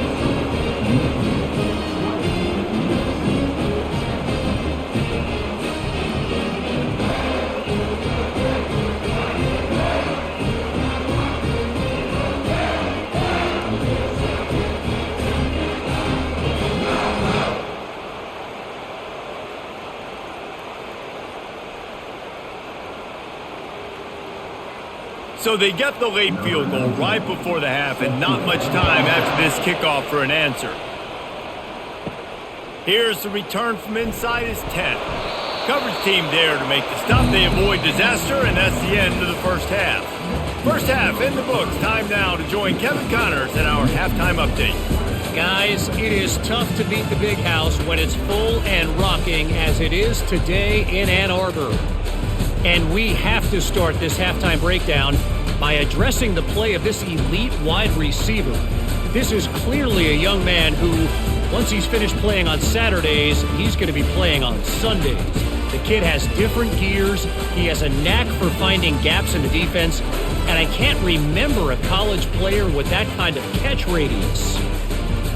So they get the late field goal right before the half and not much time after this kickoff for an answer. Here's the return from inside his 10. Coverage team there to make the stop. They avoid disaster, and that's the end of the first half. First half in the books. Time now to join Kevin Connors at our halftime update. Guys, it is tough to beat the Big House when it's full and rocking as it is today in Ann Arbor. And we have to start this halftime breakdown by addressing the play of this elite wide receiver. This is clearly a young man who, once he's finished playing on Saturdays, he's going to be playing on Sundays. The kid has different gears. He has a knack for finding gaps in the defense. And I can't remember a college player with that kind of catch radius.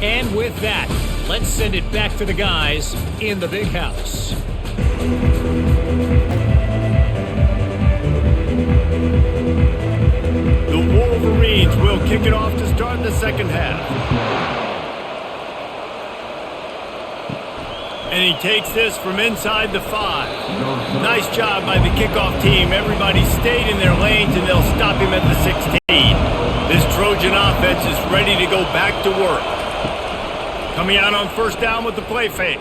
And with that, let's send it back to the guys in the Big House. The Wolverines will kick it off to start the second half. And he takes this from inside the 5. Nice job by the kickoff team. Everybody stayed in their lanes, and they'll stop him at the 16. This Trojan offense is ready to go back to work. Coming out on first down with the play fake.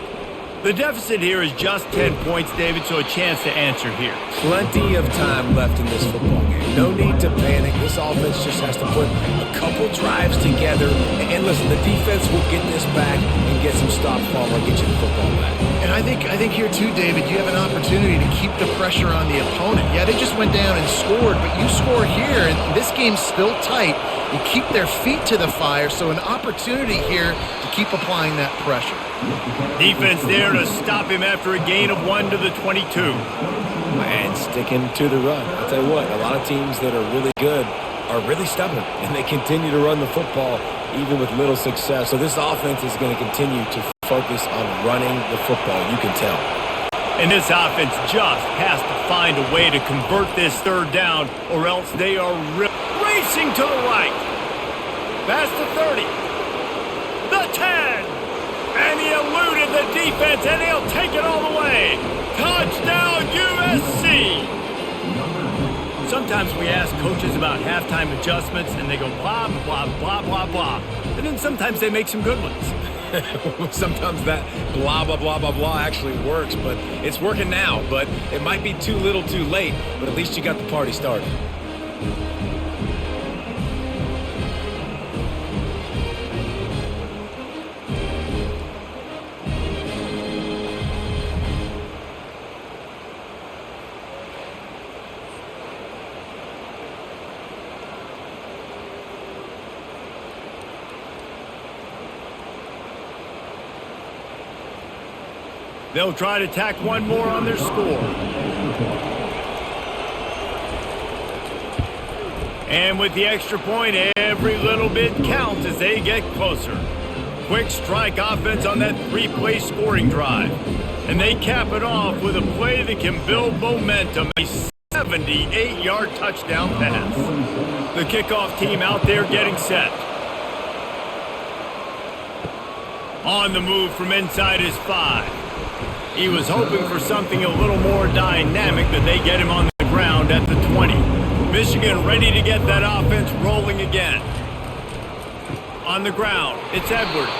The deficit here is just 10 points, David, so a chance to answer here. Plenty of time left in this football game. No need to panic. This offense just has to put a couple drives together. And listen, the defense will get this back and get some stops while we'll get you the football back. And I think here too, David, you have an opportunity to keep the pressure on the opponent. Yeah, they just went down and scored, but you score here, and this game's still tight. You keep their feet to the fire, so an opportunity here to keep applying that pressure. Defense there to stop him after a gain of 1 to the 22. And sticking to the run. I'll tell you what, a lot of teams that are really good are really stubborn, and they continue to run the football even with little success. So this offense is going to continue to focus on running the football, you can tell. And this offense just has to find a way to convert this third down, or else they are racing to the right. Past the 30. The 10. And he eluded the defense, and he'll take it all the way. Touchdown, USC! Sometimes we ask coaches about halftime adjustments, and they go blah, blah, blah, blah, blah. And then sometimes they make some good ones. Sometimes that blah, blah, blah, blah, blah actually works, but it's working now. But it might be too little too late, but at least you got the party started. They'll try to tack one more on their score. And with the extra point, every little bit counts as they get closer. Quick strike offense on that 3-play scoring drive. And they cap it off with a play that can build momentum. A 78-yard touchdown pass. The kickoff team out there getting set. On the move from inside his 5. He was hoping for something a little more dynamic, but they get him on the ground at the 20. Michigan ready to get that offense rolling again. On the ground, it's Edwards.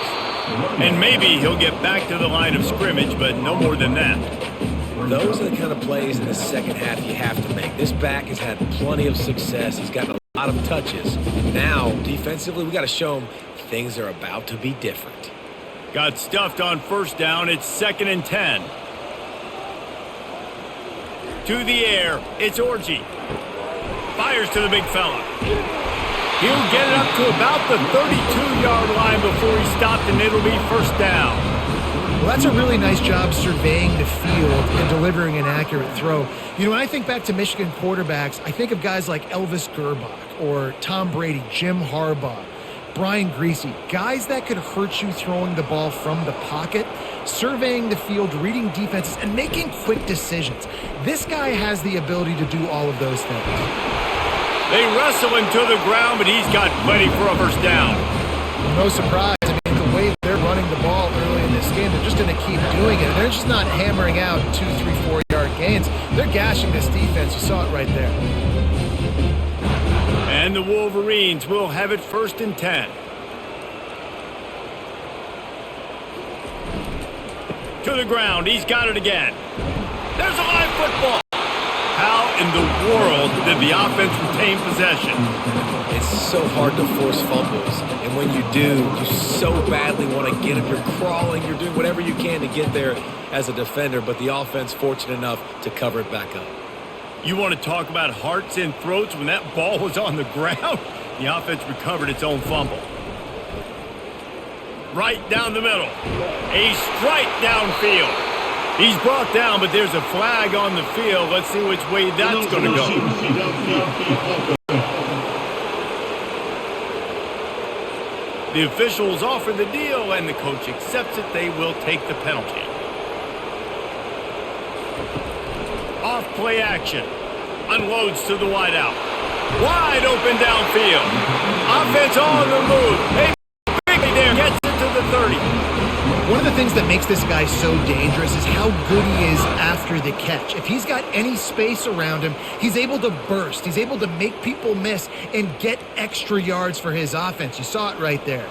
And maybe he'll get back to the line of scrimmage, but no more than that. Those are the kind of plays in the second half you have to make. This back has had plenty of success. He's gotten a lot of touches. Now, defensively, we got to show him things are about to be different. Got stuffed on first down. It's 2nd and 10. To the air. It's Orji. Fires to the big fella. He'll get it up to about the 32-yard line before he's stopped, and it'll be first down. Well, that's a really nice job surveying the field and delivering an accurate throw. You know, when I think back to Michigan quarterbacks, I think of guys like Elvis Gerbach or Tom Brady, Jim Harbaugh, Brian Greasy, guys that could hurt you throwing the ball from the pocket, surveying the field, reading defenses, and making quick decisions. This guy has the ability to do all of those things. They wrestle him to the ground, but he's got plenty for a first down. No surprise. I mean, the way they're running the ball early in this game, they're just going to keep doing it. They're just not hammering out 2, 3, 4-yard gains. They're gashing this defense. You saw it right there. And the Wolverines will have it 1st and 10. To the ground. He's got it again. There football. How in the world did the offense retain possession? It's so hard to force fumbles, and when you do, you so badly want to get them. You're crawling, you're doing whatever you can to get there as a defender, but the offense fortunate enough to cover it back up. You want to talk about hearts and throats when that ball was on the ground? The offense recovered its own fumble. Right down the middle. A strike downfield. He's brought down, but there's a flag on the field. Let's see which way that's going to go. The officials offer the deal, and the coach accepts it. They will take the penalty. Off play action. Unloads to the wideout. Wide open downfield. Offense on the move. Hey, big there. Gets it to the 30. One of the things that makes this guy so dangerous is how good he is after the catch. If he's got any space around him, he's able to burst. He's able to make people miss and get extra yards for his offense. You saw it right there.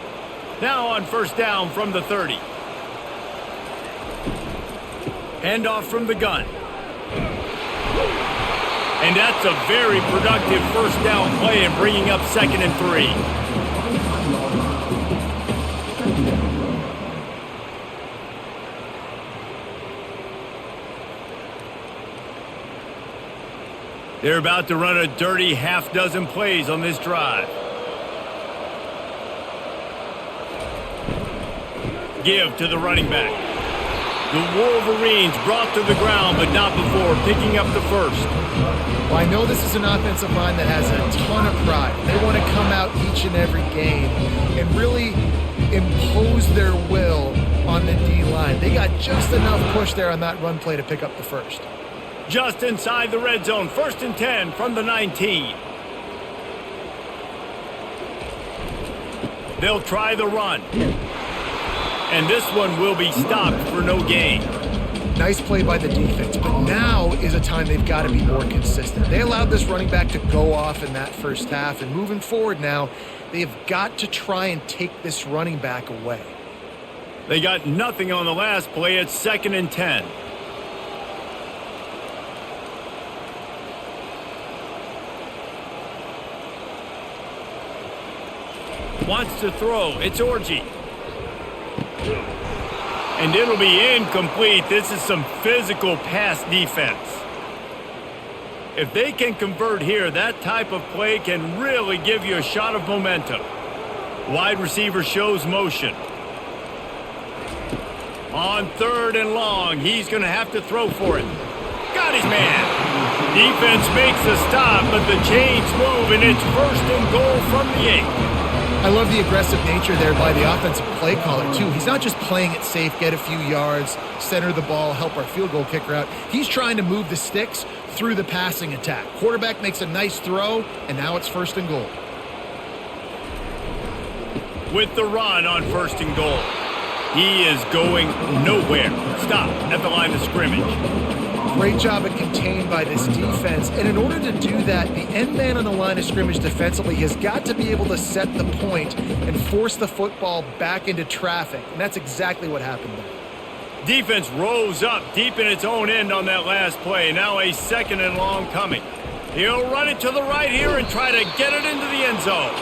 Now on first down from the 30. Handoff from the gun. And that's a very productive first down play and bringing up 2nd and 3. They're about to run a dirty half-dozen plays on this drive. Give to the running back. The Wolverines brought to the ground, but not before picking up the first. Well, I know this is an offensive line that has a ton of pride. They want to come out each and every game and really impose their will on the D-line. They got just enough push there on that run play to pick up the first. Just inside the red zone, 1st and 10 from the 19. They'll try the run. And this one will be stopped for no gain. Nice play by the defense, but now is a time they've got to be more consistent. They allowed this running back to go off in that first half, and moving forward now, they've got to try and take this running back away. They got nothing on the last play. It's 2nd and 10. Wants to throw. It's Orgy. And it'll be incomplete. This is some physical pass defense. If they can convert here, that type of play can really give you a shot of momentum. Wide receiver shows motion. On 3rd and long, he's going to have to throw for it. Got his man. Defense makes a stop, but the chains move, and it's 1st and goal from the 8. I love the aggressive nature there by the offensive play caller, too. He's not just playing it safe, get a few yards, center the ball, help our field goal kicker out. He's trying to move the sticks through the passing attack. Quarterback makes a nice throw, and now it's 1st and goal. With the run on 1st and goal. He is going nowhere. Stop at the line of scrimmage. Great job at contained by this defense. And in order to do that, the end man on the line of scrimmage defensively has got to be able to set the point and force the football back into traffic. And that's exactly what happened there. Defense rose up deep in its own end on that last play. Now a 2nd and long coming. He'll run it to the right here and try to get it into the end zone.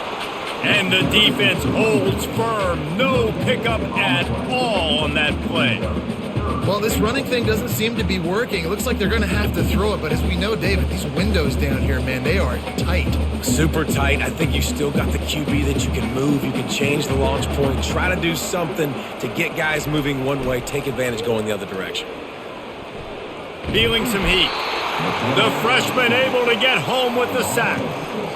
And the defense holds firm. No pickup at all on that play. Well, this running thing doesn't seem to be working. It looks like they're going to have to throw it. But as we know, David, these windows down here, man, they are tight. Super tight. I think you still got the QB that you can move. You can change the launch point. Try to do something to get guys moving one way. Take advantage going the other direction. Feeling some heat. The freshman able to get home with the sack.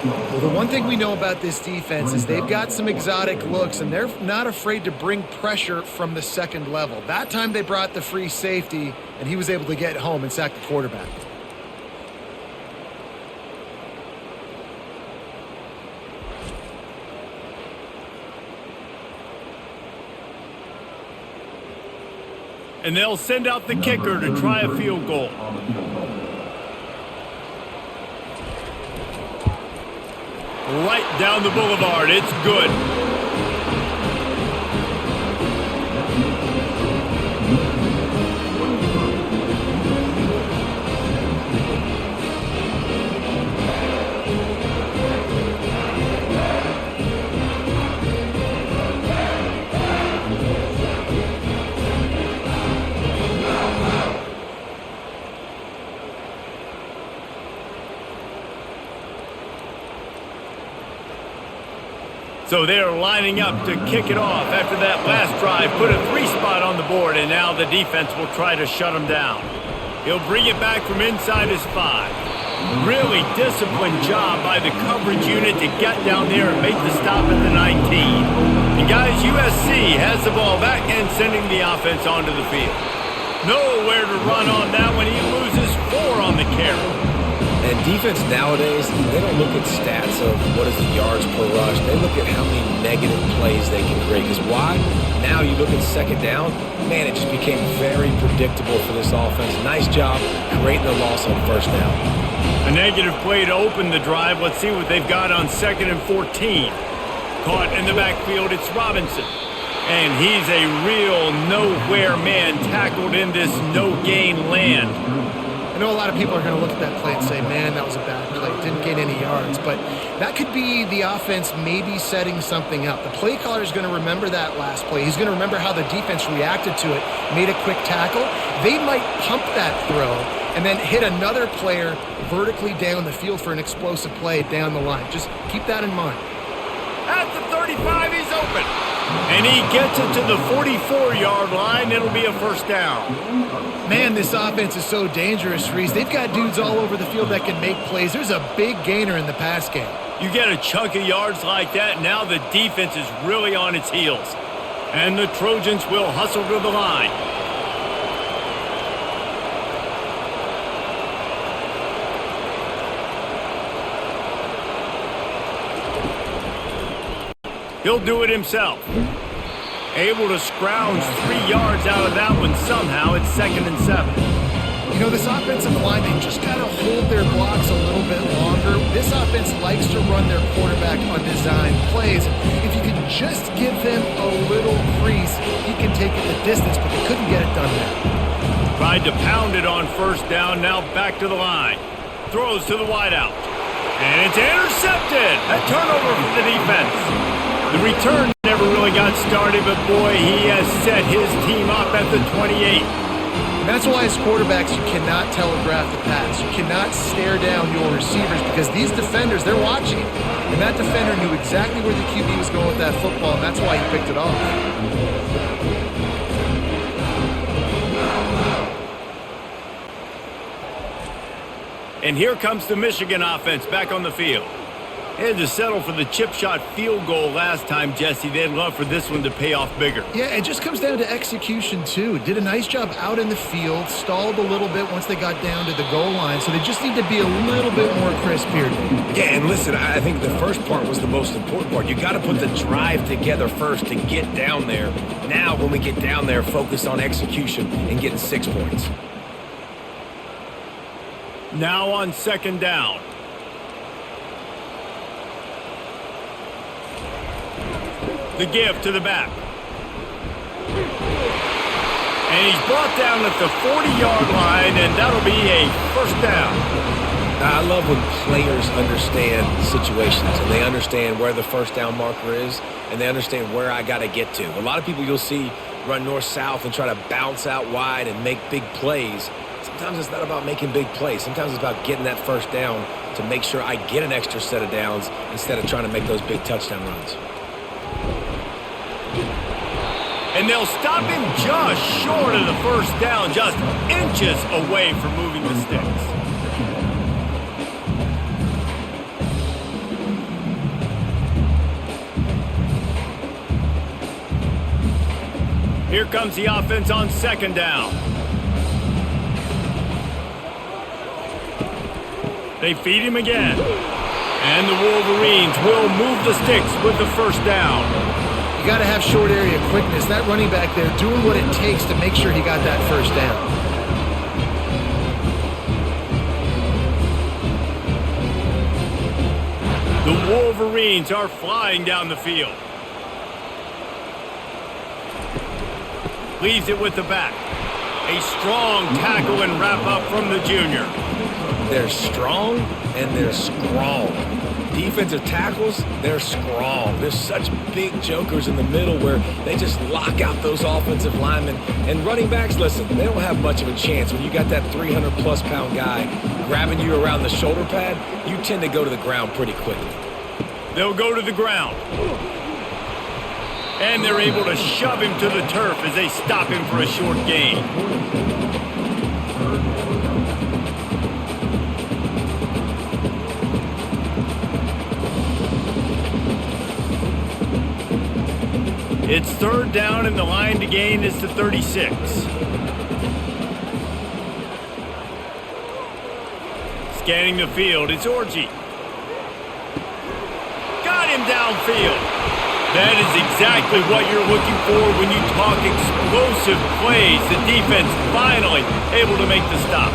Well, the one thing we know about this defense is they've got some exotic looks, and they're not afraid to bring pressure from the second level. That time they brought the free safety, and he was able to get home and sack the quarterback. And they'll send out the kicker to try a field goal. Right down the boulevard. It's good. So they're lining up to kick it off after that last drive. Put a 3 spot on the board, and now the defense will try to shut him down. He'll bring it back from inside his 5. Really disciplined job by the coverage unit to get down there and make the stop at the 19. And guys, USC has the ball back and sending the offense onto the field. Nowhere to run on that one. He loses 4 on the carry. And defense nowadays, they don't look at stats of what is the yards per rush. They look at how many negative plays they can create. Because why? Now you look at second down, man, it just became very predictable for this offense. Nice job creating a loss on first down. A negative play to open the drive. Let's see what they've got on 2nd and 14. Caught in the backfield, it's Robinson. And he's a real nowhere man tackled in this no-gain land. I know a lot of people are going to look at that play and say, man, that was a bad play. Didn't gain any yards. But that could be the offense maybe setting something up. The play caller is going to remember that last play. He's going to remember how the defense reacted to it, made a quick tackle. They might pump that throw and then hit another player vertically down the field for an explosive play down the line. Just keep that in mind. At the 35, he's open. And he gets it to the 44-yard line. It'll be a first down. Man, this offense is so dangerous, Reese. They've got dudes all over the field that can make plays. There's a big gainer in the pass game. You get a chunk of yards like that, now the defense is really on its heels. And the Trojans will hustle to the line. He'll do it himself. Able to scrounge 3 yards out of that one somehow. It's 2nd and 7. You know, this offensive line, they just got to hold their blocks a little bit longer. This offense likes to run their quarterback on design plays. If you can just give him a little crease, he can take it the distance, but they couldn't get it done there. Tried to pound it on first down, now back to the line. Throws to the wideout. And it's intercepted. A turnover for the defense. The return never really got started, but boy, he has set his team up at the 28. And that's why as quarterbacks, you cannot telegraph the pass. You cannot stare down your receivers because these defenders, they're watching. And that defender knew exactly where the QB was going with that football, and that's why he picked it off. And here comes the Michigan offense back on the field. They had to settle for the chip shot field goal last time, Jesse. They'd love for this one to pay off bigger. Yeah, it just comes down to execution, too. Did a nice job out in the field, stalled a little bit once they got down to the goal line, so they just need to be a little bit more crisp here. Yeah, and listen, I think the first part was the most important part. You got to put the drive together first to get down there. Now, when we get down there, focus on execution and getting 6 points. Now on 2nd down. The give to the back. And he's brought down at the 40-yard line, and that'll be a first down. I love when players understand situations and they understand where the first down marker is and they understand where I got to get to. A lot of people you'll see run north-south and try to bounce out wide and make big plays. Sometimes it's not about making big plays. Sometimes it's about getting that first down to make sure I get an extra set of downs instead of trying to make those big touchdown runs. And they'll stop him just short of the first down, just inches away from moving the sticks. Here comes the offense on 2nd down. They feed him again. And the Wolverines will move the sticks with the first down. You got to have short area quickness. That running back there doing what it takes to make sure he got that first down. The Wolverines are flying down the field. Leaves it with the back. A strong tackle and wrap up from the junior. They're strong and they're strong. Defensive tackles, they're strong. There's such big jokers in the middle where they just lock out those offensive linemen. And running backs, listen, they don't have much of a chance. When you got that 300-plus pound guy grabbing you around the shoulder pad, you tend to go to the ground pretty quickly. They'll go to the ground. And they're able to shove him to the turf as they stop him for a short gain. It's third down, and the line to gain is to 36. Scanning the field, it's Orji. Got him downfield. That is exactly what you're looking for when you talk explosive plays. The defense finally able to make the stop.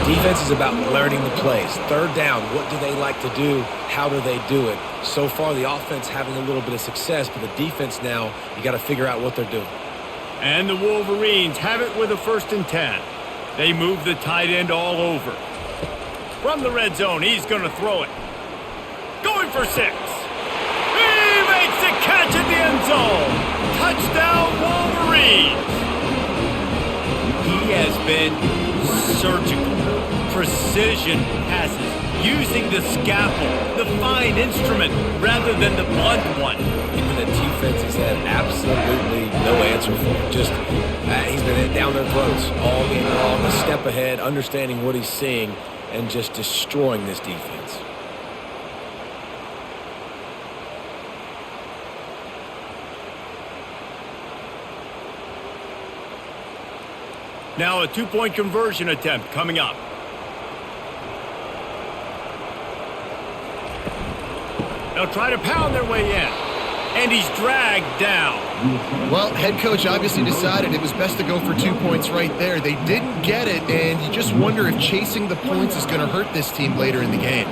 Defense is about learning the plays. Third down, what do they like to do? How do they do it? So far, the offense having a little bit of success, but the defense now, you got to figure out what they're doing. And the Wolverines have it with a 1st and 10. They move the tight end all over. From the red zone, he's going to throw it. Going for 6. He makes the catch at the end zone. Touchdown, Wolverines. He has been surgical. Precision passes, using the scalpel, the fine instrument, rather than the blunt one. Even the defense has had absolutely no answer for him. Just, he's been down their throats all game long, a step ahead, understanding what he's seeing, and just destroying this defense. Now a 2-point conversion attempt coming up. They'll try to pound their way in. And he's dragged down. Well, head coach obviously decided it was best to go for 2 points right there. They didn't get it, and you just wonder if chasing the points is going to hurt this team later in the game.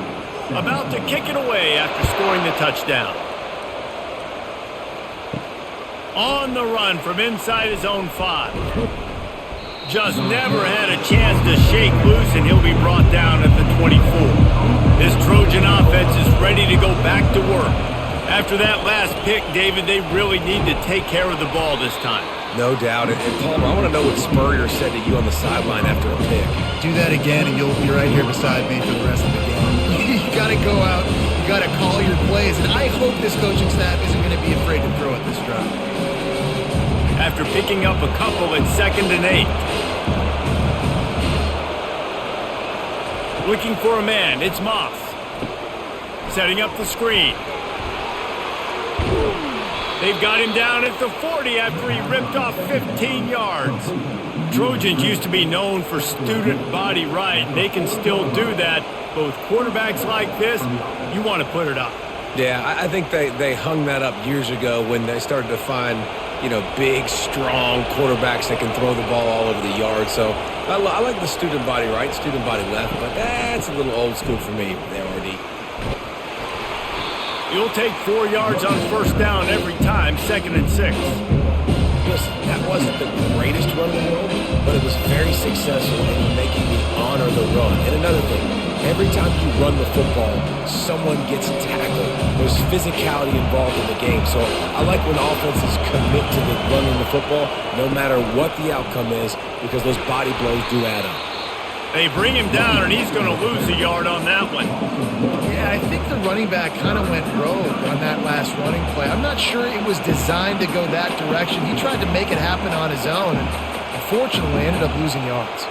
About to kick it away after scoring the touchdown. On the run from inside his own 5. Just never had a chance to shake loose, and he'll be brought down at the 24. This Trojan offense is ready to go back to work. After that last pick, David, they really need to take care of the ball this time. No doubt. And Palmer, I want to know what Spurrier said to you on the sideline after a pick. Do that again, and you'll be right here beside me for the rest of the game. You got to go out. You got to call your plays, and I hope this coaching staff isn't going to be afraid to throw at this drive. After picking up a couple at 2nd and 8. Looking for a man, it's Moss. Setting up the screen. They've got him down at the 40 after he ripped off 15 yards. Trojans used to be known for student body right, and they can still do that. But with quarterbacks like this, you want to put it up. Yeah, I think they hung that up years ago when they started to find, big, strong quarterbacks that can throw the ball all over the yard. So I like the student body right, student body left, but that's a little old school for me there, RD. You'll take 4 yards on 1st down every time, 2nd and 6. Listen, that wasn't the greatest run in the world, but it was very successful in making me honor the run. And another thing, every time you run the football, someone gets tackled. There's physicality involved in the game. So I like when offenses commit to the running the football, no matter what the outcome is, because those body blows do add up. They bring him down, and he's going to lose a yard on that one. Yeah, I think the running back kind of went rogue on that last running play. I'm not sure it was designed to go that direction. He tried to make it happen on his own, and unfortunately ended up losing yards.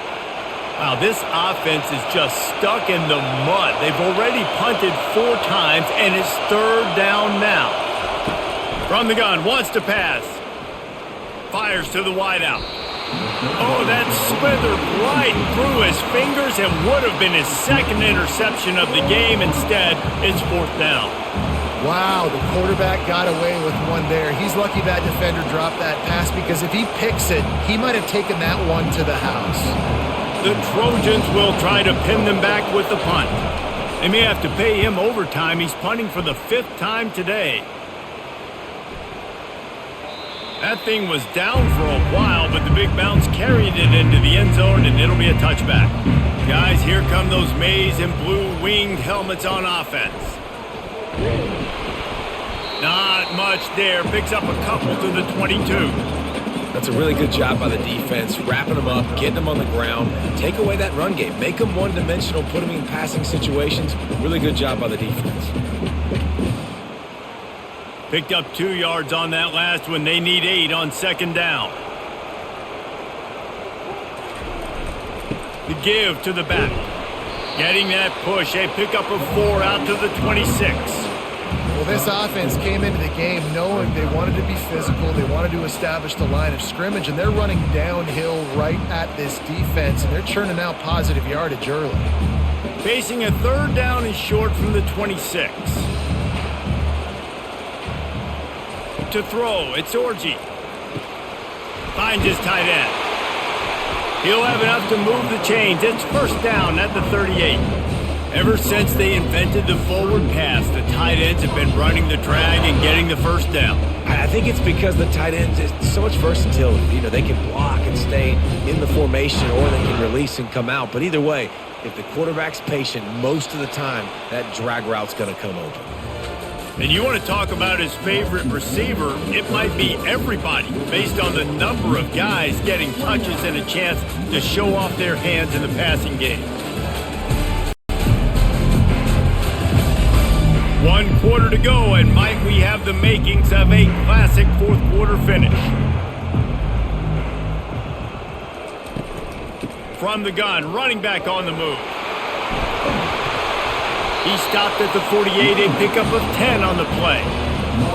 Wow, this offense is just stuck in the mud. They've already punted 4 times, and it's 3rd down now. From the gun, wants to pass. Fires to the wideout. Oh, that slithered right through his fingers and would have been his 2nd interception of the game. Instead, it's 4th down. Wow, the quarterback got away with one there. He's lucky that defender dropped that pass, because if he picks it, he might have taken that one to the house. The Trojans will try to pin them back with the punt. They may have to pay him overtime. He's punting for the 5th time today. That thing was down for a while, but the big bounce carried it into the end zone, and it'll be a touchback. Guys, here come those maize and blue winged helmets on offense. Not much there. Picks up a couple to the 22. That's a really good job by the defense, wrapping them up, getting them on the ground, take away that run game, make them one-dimensional, put them in passing situations. Really good job by the defense. Picked up 2 yards on that last one. They need 8 on second down. The give to the back. Getting that push. A pickup of 4 out to the 26. Well, this offense came into the game knowing they wanted to be physical. They wanted to establish the line of scrimmage, and they're running downhill right at this defense, and they're churning out positive yardage early. Facing a third down and short from the 26. To throw, it's Orji. Finds his tight end. He'll have enough to move the chains. It's first down at the 38. Ever since they invented the forward pass, the tight ends have been running the drag and getting the first down. I think it's because the tight ends is so much versatility. You know, they can block and stay in the formation, or they can release and come out. But either way, if the quarterback's patient, most of the time, that drag route's going to come open. And you want to talk about his favorite receiver, it might be everybody, based on the number of guys getting touches and a chance to show off their hands in the passing game. 1 quarter to go, and might we have the makings of a classic fourth quarter finish. From the gun, running back on the move. He stopped at the 48, a pickup of 10 on the play.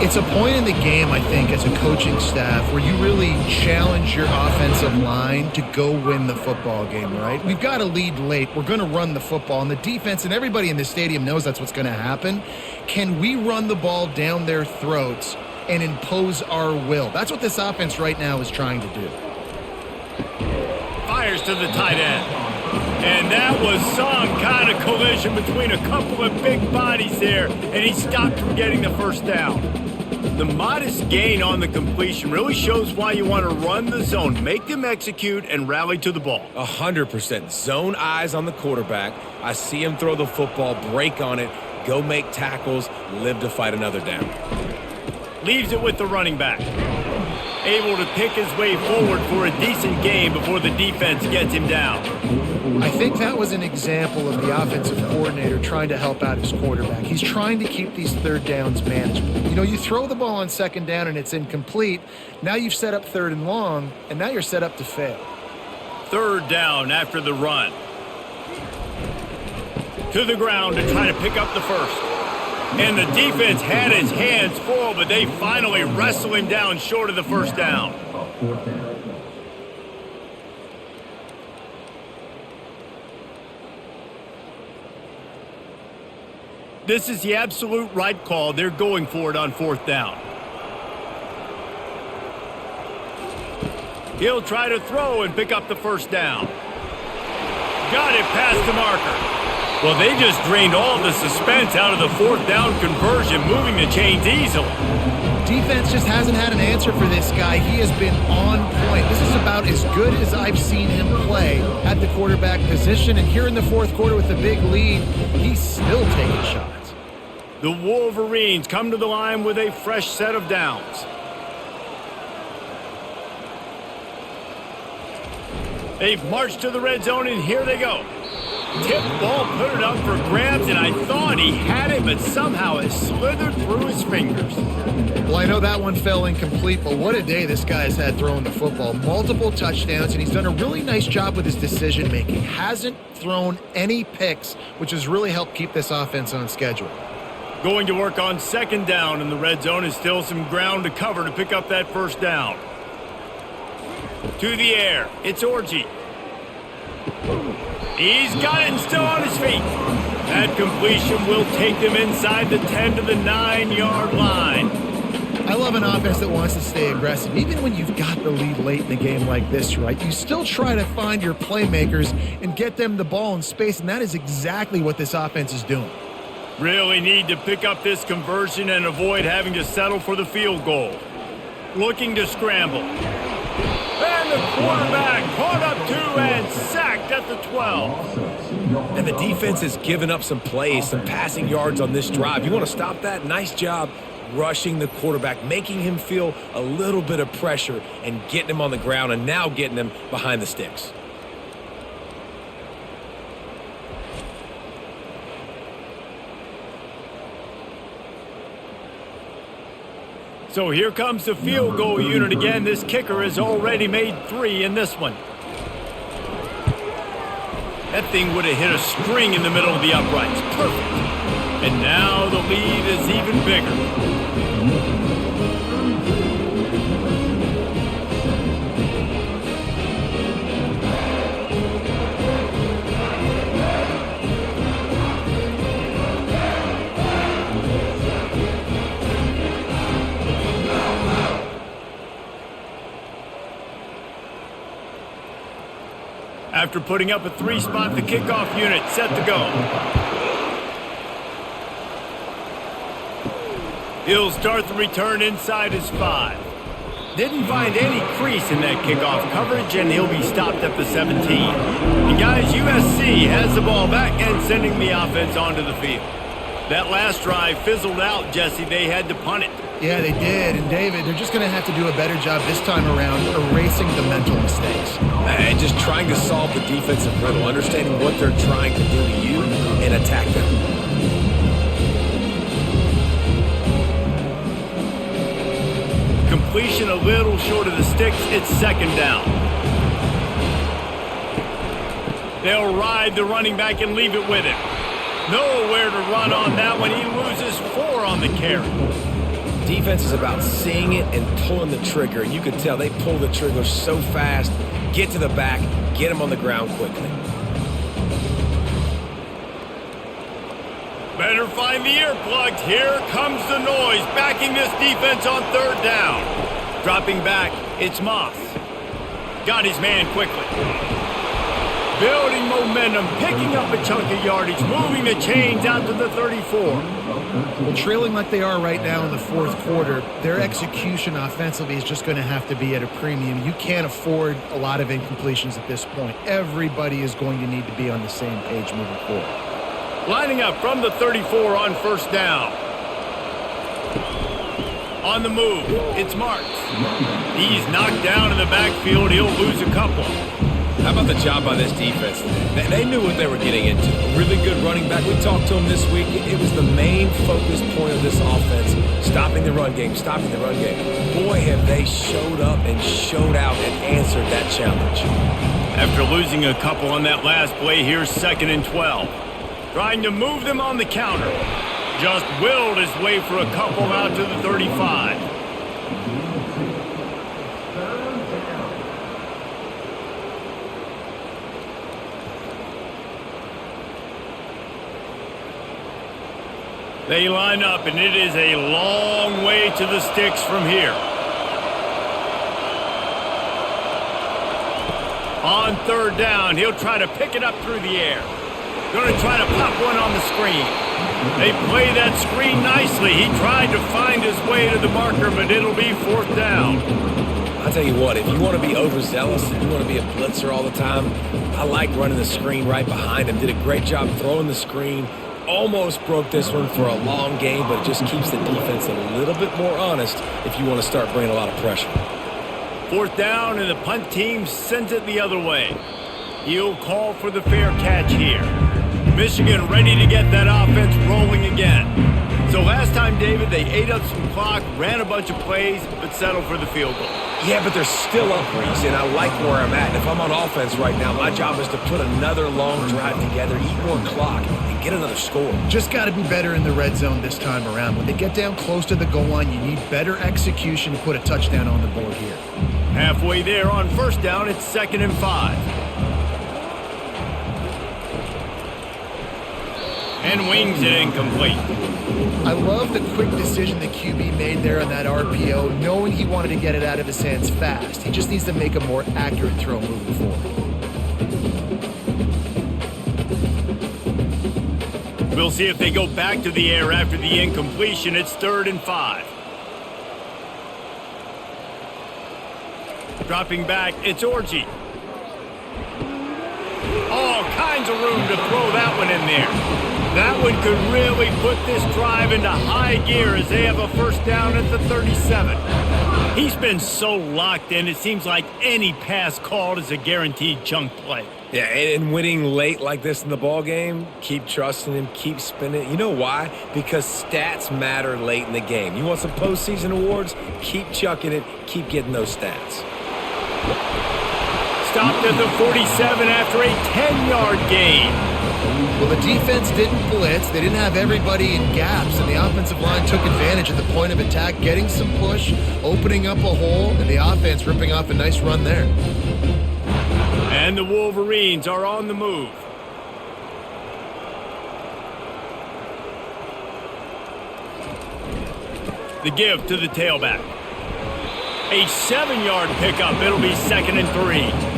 It's a point in the game, I think, as a coaching staff where you really challenge your offensive line to go win the football game, right? We've got a lead late. We're going to run the football. And the defense and everybody in the stadium knows that's what's going to happen. Can we run the ball down their throats and impose our will? That's what this offense right now is trying to do. Fires to the tight end. And that was some kind of collision between a couple of big bodies there, and he stopped from getting the first down. The modest gain on the completion really shows why you want to run the zone, make them execute, and rally to the ball. 100%. Zone eyes on the quarterback. I see him throw the football, break on it, go make tackles, live to fight another down. Leaves it with the running back. Able to pick his way forward for a decent gain before the defense gets him down. I think that was an example of the offensive coordinator trying to help out his quarterback. He's trying to keep these third downs manageable. You know, you throw the ball on second down and it's incomplete. Now you've set up third and long, and now you're set up to fail. Third down after the run. To the ground to try to pick up the first. And the defense had his hands full, but they finally wrestle him down short of the first down. This is the absolute right call. They're going for it on fourth down. He'll try to throw and pick up the first down. Got it past the marker. Well, they just drained all the suspense out of the fourth down conversion, moving the chains easily. Defense just hasn't had an answer for this guy. He has been on point. This is about as good as I've seen him play at the quarterback position. And here in the fourth quarter with the big lead, he's still taking shots. The Wolverines come to the line with a fresh set of downs. They've marched to the red zone, and here they go. Tip ball, put it up for grabs, and I thought he had it, but somehow it slithered through his fingers. Well, I know that one fell incomplete, but what a day this guy's had throwing the football. Multiple touchdowns, and he's done a really nice job with his decision-making. Hasn't thrown any picks, which has really helped keep this offense on schedule. Going to work on second down, and the red zone is still some ground to cover to pick up that first down. To the air, it's Orji. He's got it and still on his feet. That completion will take them inside the 10 to the 9-yard line. I love an offense that wants to stay aggressive. Even when you've got the lead late in the game like this, right, you still try to find your playmakers and get them the ball in space, and that is exactly what this offense is doing. Really need to pick up this conversion and avoid having to settle for the field goal. Looking to scramble. And the quarterback caught up to and sacked at the 12. And the defense has given up some plays, some passing yards on this drive. You want to stop that? Nice job rushing the quarterback, making him feel a little bit of pressure and getting him on the ground, and now getting him behind the sticks. So here comes the field goal unit again. This kicker has already made 3 in this one. That thing would have hit a string in the middle of the uprights. Perfect. And now the lead is even bigger. After putting up a 3-spot, the kickoff unit set to go. He'll start the return inside his 5. Didn't find any crease in that kickoff coverage, and he'll be stopped at the 17. And guys, USC has the ball back and sending the offense onto the field. That last drive fizzled out, Jesse. They had to punt it. Yeah, they did. And, David, they're just going to have to do a better job this time around erasing the mental mistakes. And just trying to solve the defensive riddle, understanding what they're trying to do to you and attack them. Completion a little short of the sticks. It's second down. They'll ride the running back and leave it with him. Nowhere to run on that one. He loses 4 on the carry. Defense is about seeing it and pulling the trigger. You can tell they pull the trigger so fast, get to the back, get him on the ground quickly. Better find the earplugs. Here comes the noise, backing this defense on third down. Dropping back, it's Moss. Got his man quickly. Building momentum, picking up a chunk of yardage, moving the chains out to the 34. Well, trailing like they are right now in the fourth quarter, their execution offensively is just going to have to be at a premium. You can't afford a lot of incompletions at this point. Everybody is going to need to be on the same page moving forward. Lining up from the 34 on first down. On the move, it's Marks. He's knocked down in the backfield. He'll lose a couple. How about the job by this defense? They knew what they were getting into. A really good running back. We talked to him this week. It was the main focus point of this offense. Stopping the run game, stopping the run game. Boy, have they showed up and showed out and answered that challenge. After losing a couple on that last play, here's 2nd and 12. Trying to move them on the counter. Just willed his way for a couple out to the 35. They line up, and it is a long way to the sticks from here. On third down, he'll try to pick it up through the air. Going to try to pop one on the screen. They play that screen nicely. He tried to find his way to the marker, but it'll be 4th down. I'll tell you what, if you want to be overzealous and you want to be a blitzer all the time, I like running the screen right behind him. Did a great job throwing the screen. Almost broke this one for a long game, but it just keeps the defense a little bit more honest if you want to start bringing a lot of pressure. 4th down, and the punt team sends it the other way. He'll call for the fair catch here. Michigan ready to get that offense rolling again. So last time, David, they ate up some clock, ran a bunch of plays, but settled for the field goal. Yeah, but they're still up, Reese, and I like where I'm at. And if I'm on offense right now, my job is to put another long drive together, eat more clock, and get another score. Just got to be better in the red zone this time around. When they get down close to the goal line, you need better execution to put a touchdown on the board here. Halfway there on first down, it's 2nd and 5. And wings it incomplete. I love the quick decision the QB made there on that RPO, knowing he wanted to get it out of his hands fast. He just needs to make a more accurate throw moving forward. We'll see if they go back to the air after the incompletion. It's 3rd and 5. Dropping back, it's Orji. All kinds of room to throw that one in there. That one could really put this drive into high gear as they have a first down at the 37. He's been so locked in, it seems like any pass called is a guaranteed chunk play. Yeah, and winning late like this in the ball game, keep trusting him, keep spinning. You know why? Because stats matter late in the game. You want some postseason awards? Keep chucking it, keep getting those stats. Stopped at the 47 after a 10-yard gain. Well, the defense didn't blitz. They didn't have everybody in gaps, and the offensive line took advantage of the point of attack, getting some push, opening up a hole, and the offense ripping off a nice run there. And the Wolverines are on the move. The give to the tailback. A 7-yard pickup. It'll be 2nd and 3.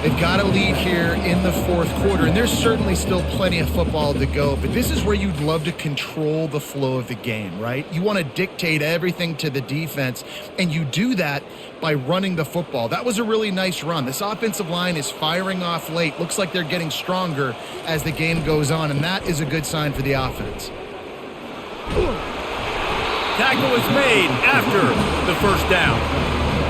They've got a lead here in the fourth quarter, and there's certainly still plenty of football to go, but this is where you'd love to control the flow of the game, right? You want to dictate everything to the defense, and you do that by running the football. That was a really nice run. This offensive line is firing off late. Looks like they're getting stronger as the game goes on, and that is a good sign for the offense. Tackle is made after the first down.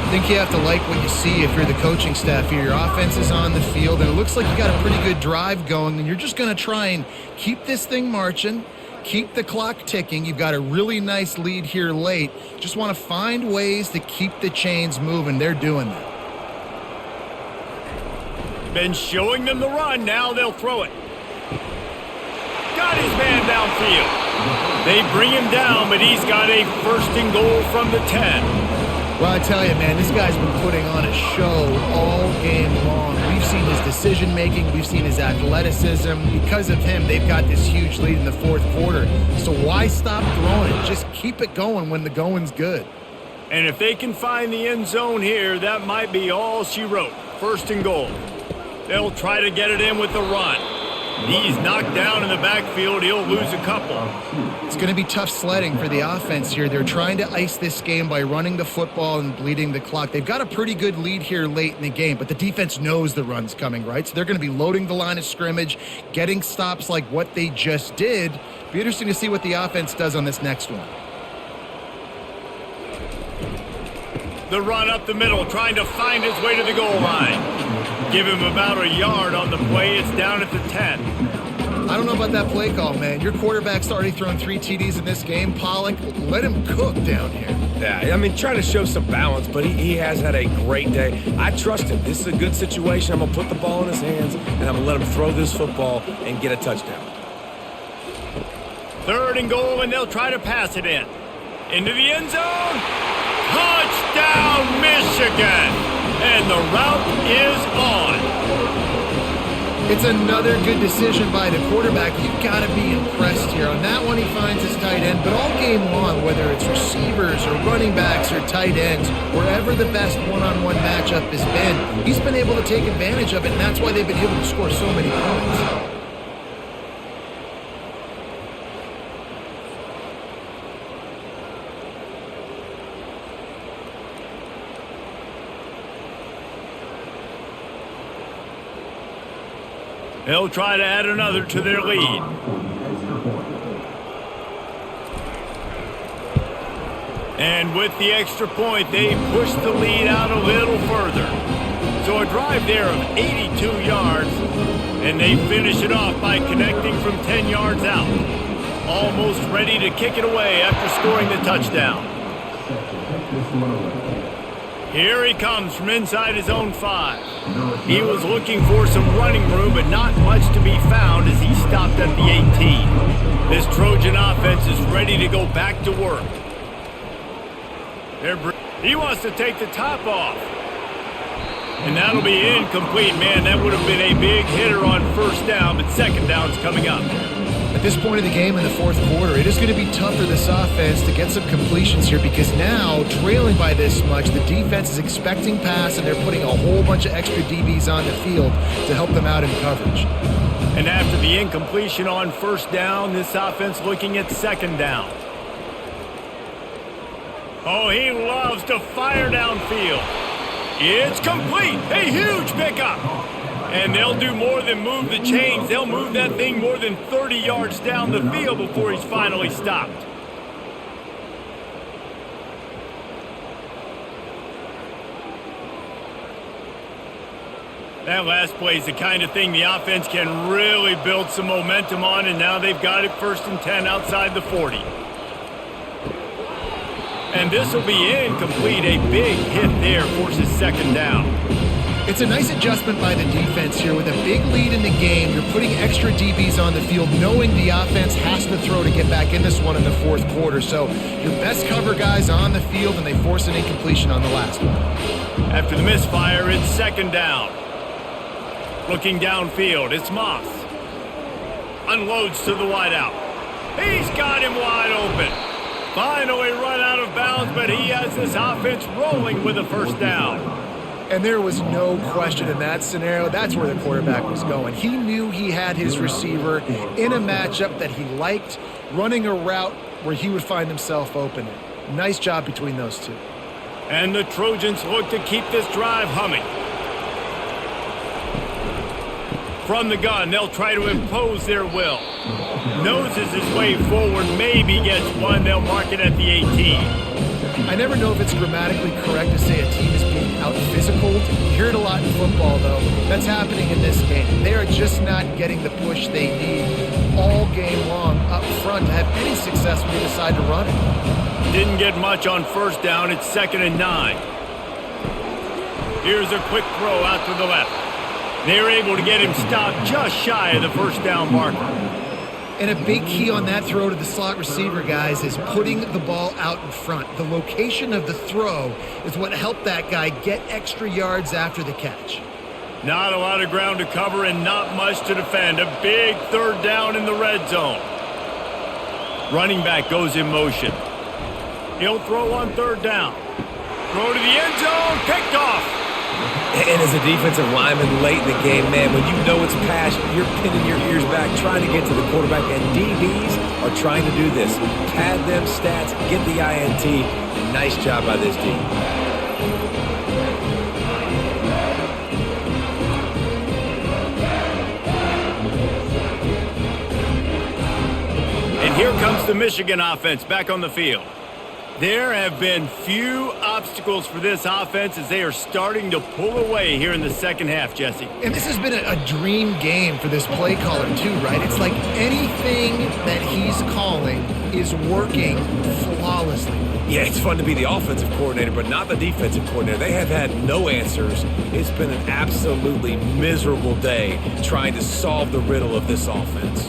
I think you have to like what you see if you're the coaching staff here. Your offense is on the field, and it looks like you got a pretty good drive going, and you're just going to try and keep this thing marching, keep the clock ticking. You've got a really nice lead here late. Just want to find ways to keep the chains moving. They're doing that. Been showing them the run. Now they'll throw it. Got his man downfield. They bring him down, but he's got a 1st and goal from the 10. Well, I tell you, man, this guy's been putting on a show all game long. We've seen his decision-making. We've seen his athleticism. Because of him, they've got this huge lead in the fourth quarter. So why stop throwing it? Just keep it going when the going's good. And if they can find the end zone here, that might be all she wrote. 1st and goal. They'll try to get it in with the run. He's knocked down in the backfield. He'll lose a couple. It's going to be tough sledding for the offense here. They're trying to ice this game by running the football and bleeding the clock. They've got a pretty good lead here late in the game, but the defense knows the run's coming, right? So they're going to be loading the line of scrimmage, getting stops like what they just did. Be interesting to see what the offense does on this next one. The run up the middle, trying to find his way to the goal line. Give him about a yard on the play. It's down at the 10. I don't know about that play call, man. Your quarterback's already thrown 3 TDs in this game. Pollock, let him cook down here. Yeah, I mean, trying to show some balance, but he has had a great day. I trust him. This is a good situation. I'm going to put the ball in his hands, and I'm going to let him throw this football and get a touchdown. 3rd and goal, and they'll try to pass it in. Into the end zone. Touchdown, Michigan! And the route is on. It's another good decision by the quarterback. You've got to be impressed here. On that one, he finds his tight end. But all game long, whether it's receivers or running backs or tight ends, wherever the best one-on-one matchup has been, he's been able to take advantage of it, and that's why they've been able to score so many points. They'll try to add another to their lead. And with the extra point, they push the lead out a little further. So a drive there of 82 yards, and they finish it off by connecting from 10 yards out. Almost ready to kick it away after scoring the touchdown. Here he comes from inside his own 5. He was looking for some running room, but not much to be found as he stopped at the 18. This Trojan offense is ready to go back to work. He wants to take the top off. And that'll be incomplete. Man, that would have been a big hitter on 1st down, but 2nd down's coming up. At this point of the game in the fourth quarter, it is going to be tough for this offense to get some completions here because now, trailing by this much, the defense is expecting pass and they're putting a whole bunch of extra DBs on the field to help them out in coverage. And after the incompletion on 1st down, this offense looking at 2nd down. Oh, he loves to fire downfield. It's complete. A huge pickup. And they'll do more than move the chains. They'll move that thing more than 30 yards down the field before he's finally stopped. That last play is the kind of thing the offense can really build some momentum on, and now they've got it 1st and 10 outside the 40. And this will be incomplete. A big hit there forces 2nd down. It's a nice adjustment by the defense here. With a big lead in the game, you're putting extra DBs on the field, knowing the offense has to throw to get back in this one in the 4th quarter. So your best cover guys on the field, and they force an incompletion on the last one. After the misfire, it's 2nd down. Looking downfield, it's Moss. Unloads to the wideout. He's got him wide open. Finally run out of bounds, but he has this offense rolling with a 1st down. And there was no question in that scenario. That's where the quarterback was going. He knew he had his receiver in a matchup that he liked, running a route where he would find himself open. Nice job between those two. And the Trojans look to keep this drive humming. From the gun, they'll try to impose their will. Noses his way forward, maybe gets one. They'll mark it at the 18. I never know if it's grammatically correct to say a team is being out-physical. You hear it a lot in football, though. That's happening in this game. They are just not getting the push they need all game long up front to have any success when they decide to run it. Didn't get much on 1st down. It's 2nd and 9. Here's a quick throw out to the left. They're able to get him stopped just shy of the 1st down marker. And a big key on that throw to the slot receiver, guys, is putting the ball out in front. The location of the throw is what helped that guy get extra yards after the catch. Not a lot of ground to cover and not much to defend. A big 3rd down in the red zone. Running back goes in motion. He'll throw on 3rd down. Throw to the end zone, picked off. And as a defensive lineman late in the game, man, when you know it's passed, you're pinning your ears back, trying to get to the quarterback, and DBs are trying to do this. Pad them stats, get the INT. Nice job by this team. And here comes the Michigan offense back on the field. There have been few obstacles for this offense as they are starting to pull away here in the 2nd half, Jesse. And this has been a dream game for this play caller too, right? It's like anything that he's calling is working flawlessly. Yeah, it's fun to be the offensive coordinator, but not the defensive coordinator. They have had no answers. It's been an absolutely miserable day trying to solve the riddle of this offense.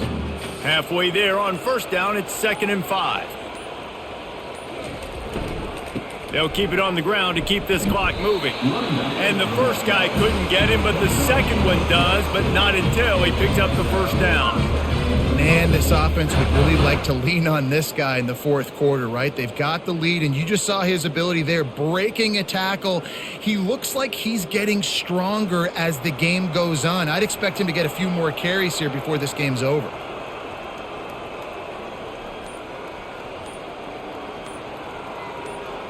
Halfway there on 1st down, it's 2nd and 5. They'll keep it on the ground to keep this clock moving. And the first guy couldn't get him, but the second one does, but not until he picks up the 1st down. Man, this offense would really like to lean on this guy in the 4th quarter, right? They've got the lead, and you just saw his ability there, breaking a tackle. He looks like he's getting stronger as the game goes on. I'd expect him to get a few more carries here before this game's over.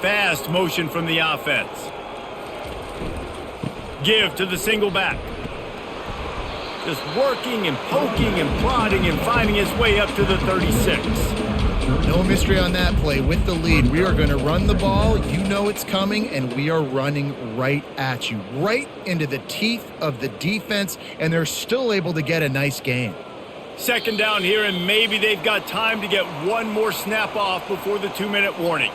Fast motion from the offense. Give to the single back. Just working and poking and prodding and finding his way up to the 36. No mystery on that play. With the lead, we are going to run the ball. You know it's coming, and we are running right at you, right into the teeth of the defense, and they're still able to get a nice gain. 2nd down here, and maybe they've got time to get one more snap off before the 2-minute warning.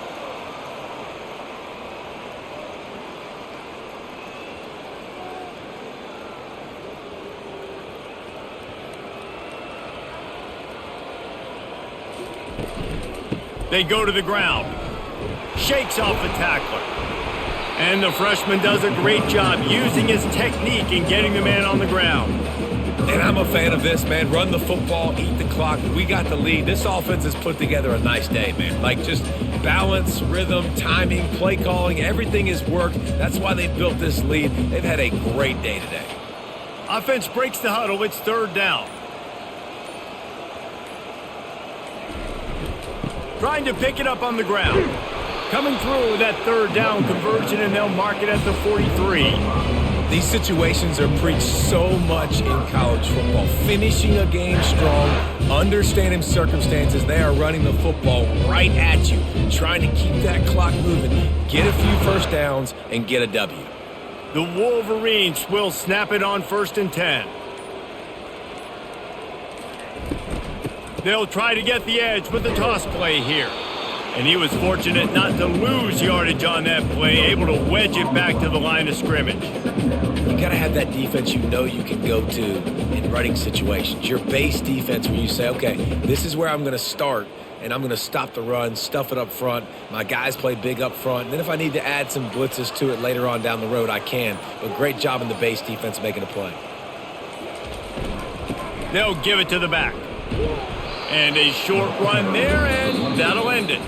They go to the ground. Shakes off the tackler. And the freshman does a great job using his technique and getting the man on the ground. And I'm a fan of this, man. Run the football, eat the clock. We got the lead. This offense has put together a nice day, man. Like just balance, rhythm, timing, play calling, everything has worked. That's why they built this lead. They've had a great day today. Offense breaks the huddle. It's 3rd down. Trying to pick it up on the ground. Coming through with that 3rd down conversion, and they'll mark it at the 43. These situations are preached so much in college football. Finishing a game strong, understanding circumstances. They are running the football right at you, trying to keep that clock moving, get a few first downs, and get a W. The Wolverines will snap it on 1st and 10. They'll try to get the edge with the toss play here. And he was fortunate not to lose yardage on that play, able to wedge it back to the line of scrimmage. You got to have that defense you know you can go to in running situations. Your base defense where you say, okay, this is where I'm going to start, and I'm going to stop the run, stuff it up front. My guys play big up front. And then if I need to add some blitzes to it later on down the road, I can. But great job in the base defense making a play. They'll give it to the back. And a short run there, and that'll end it.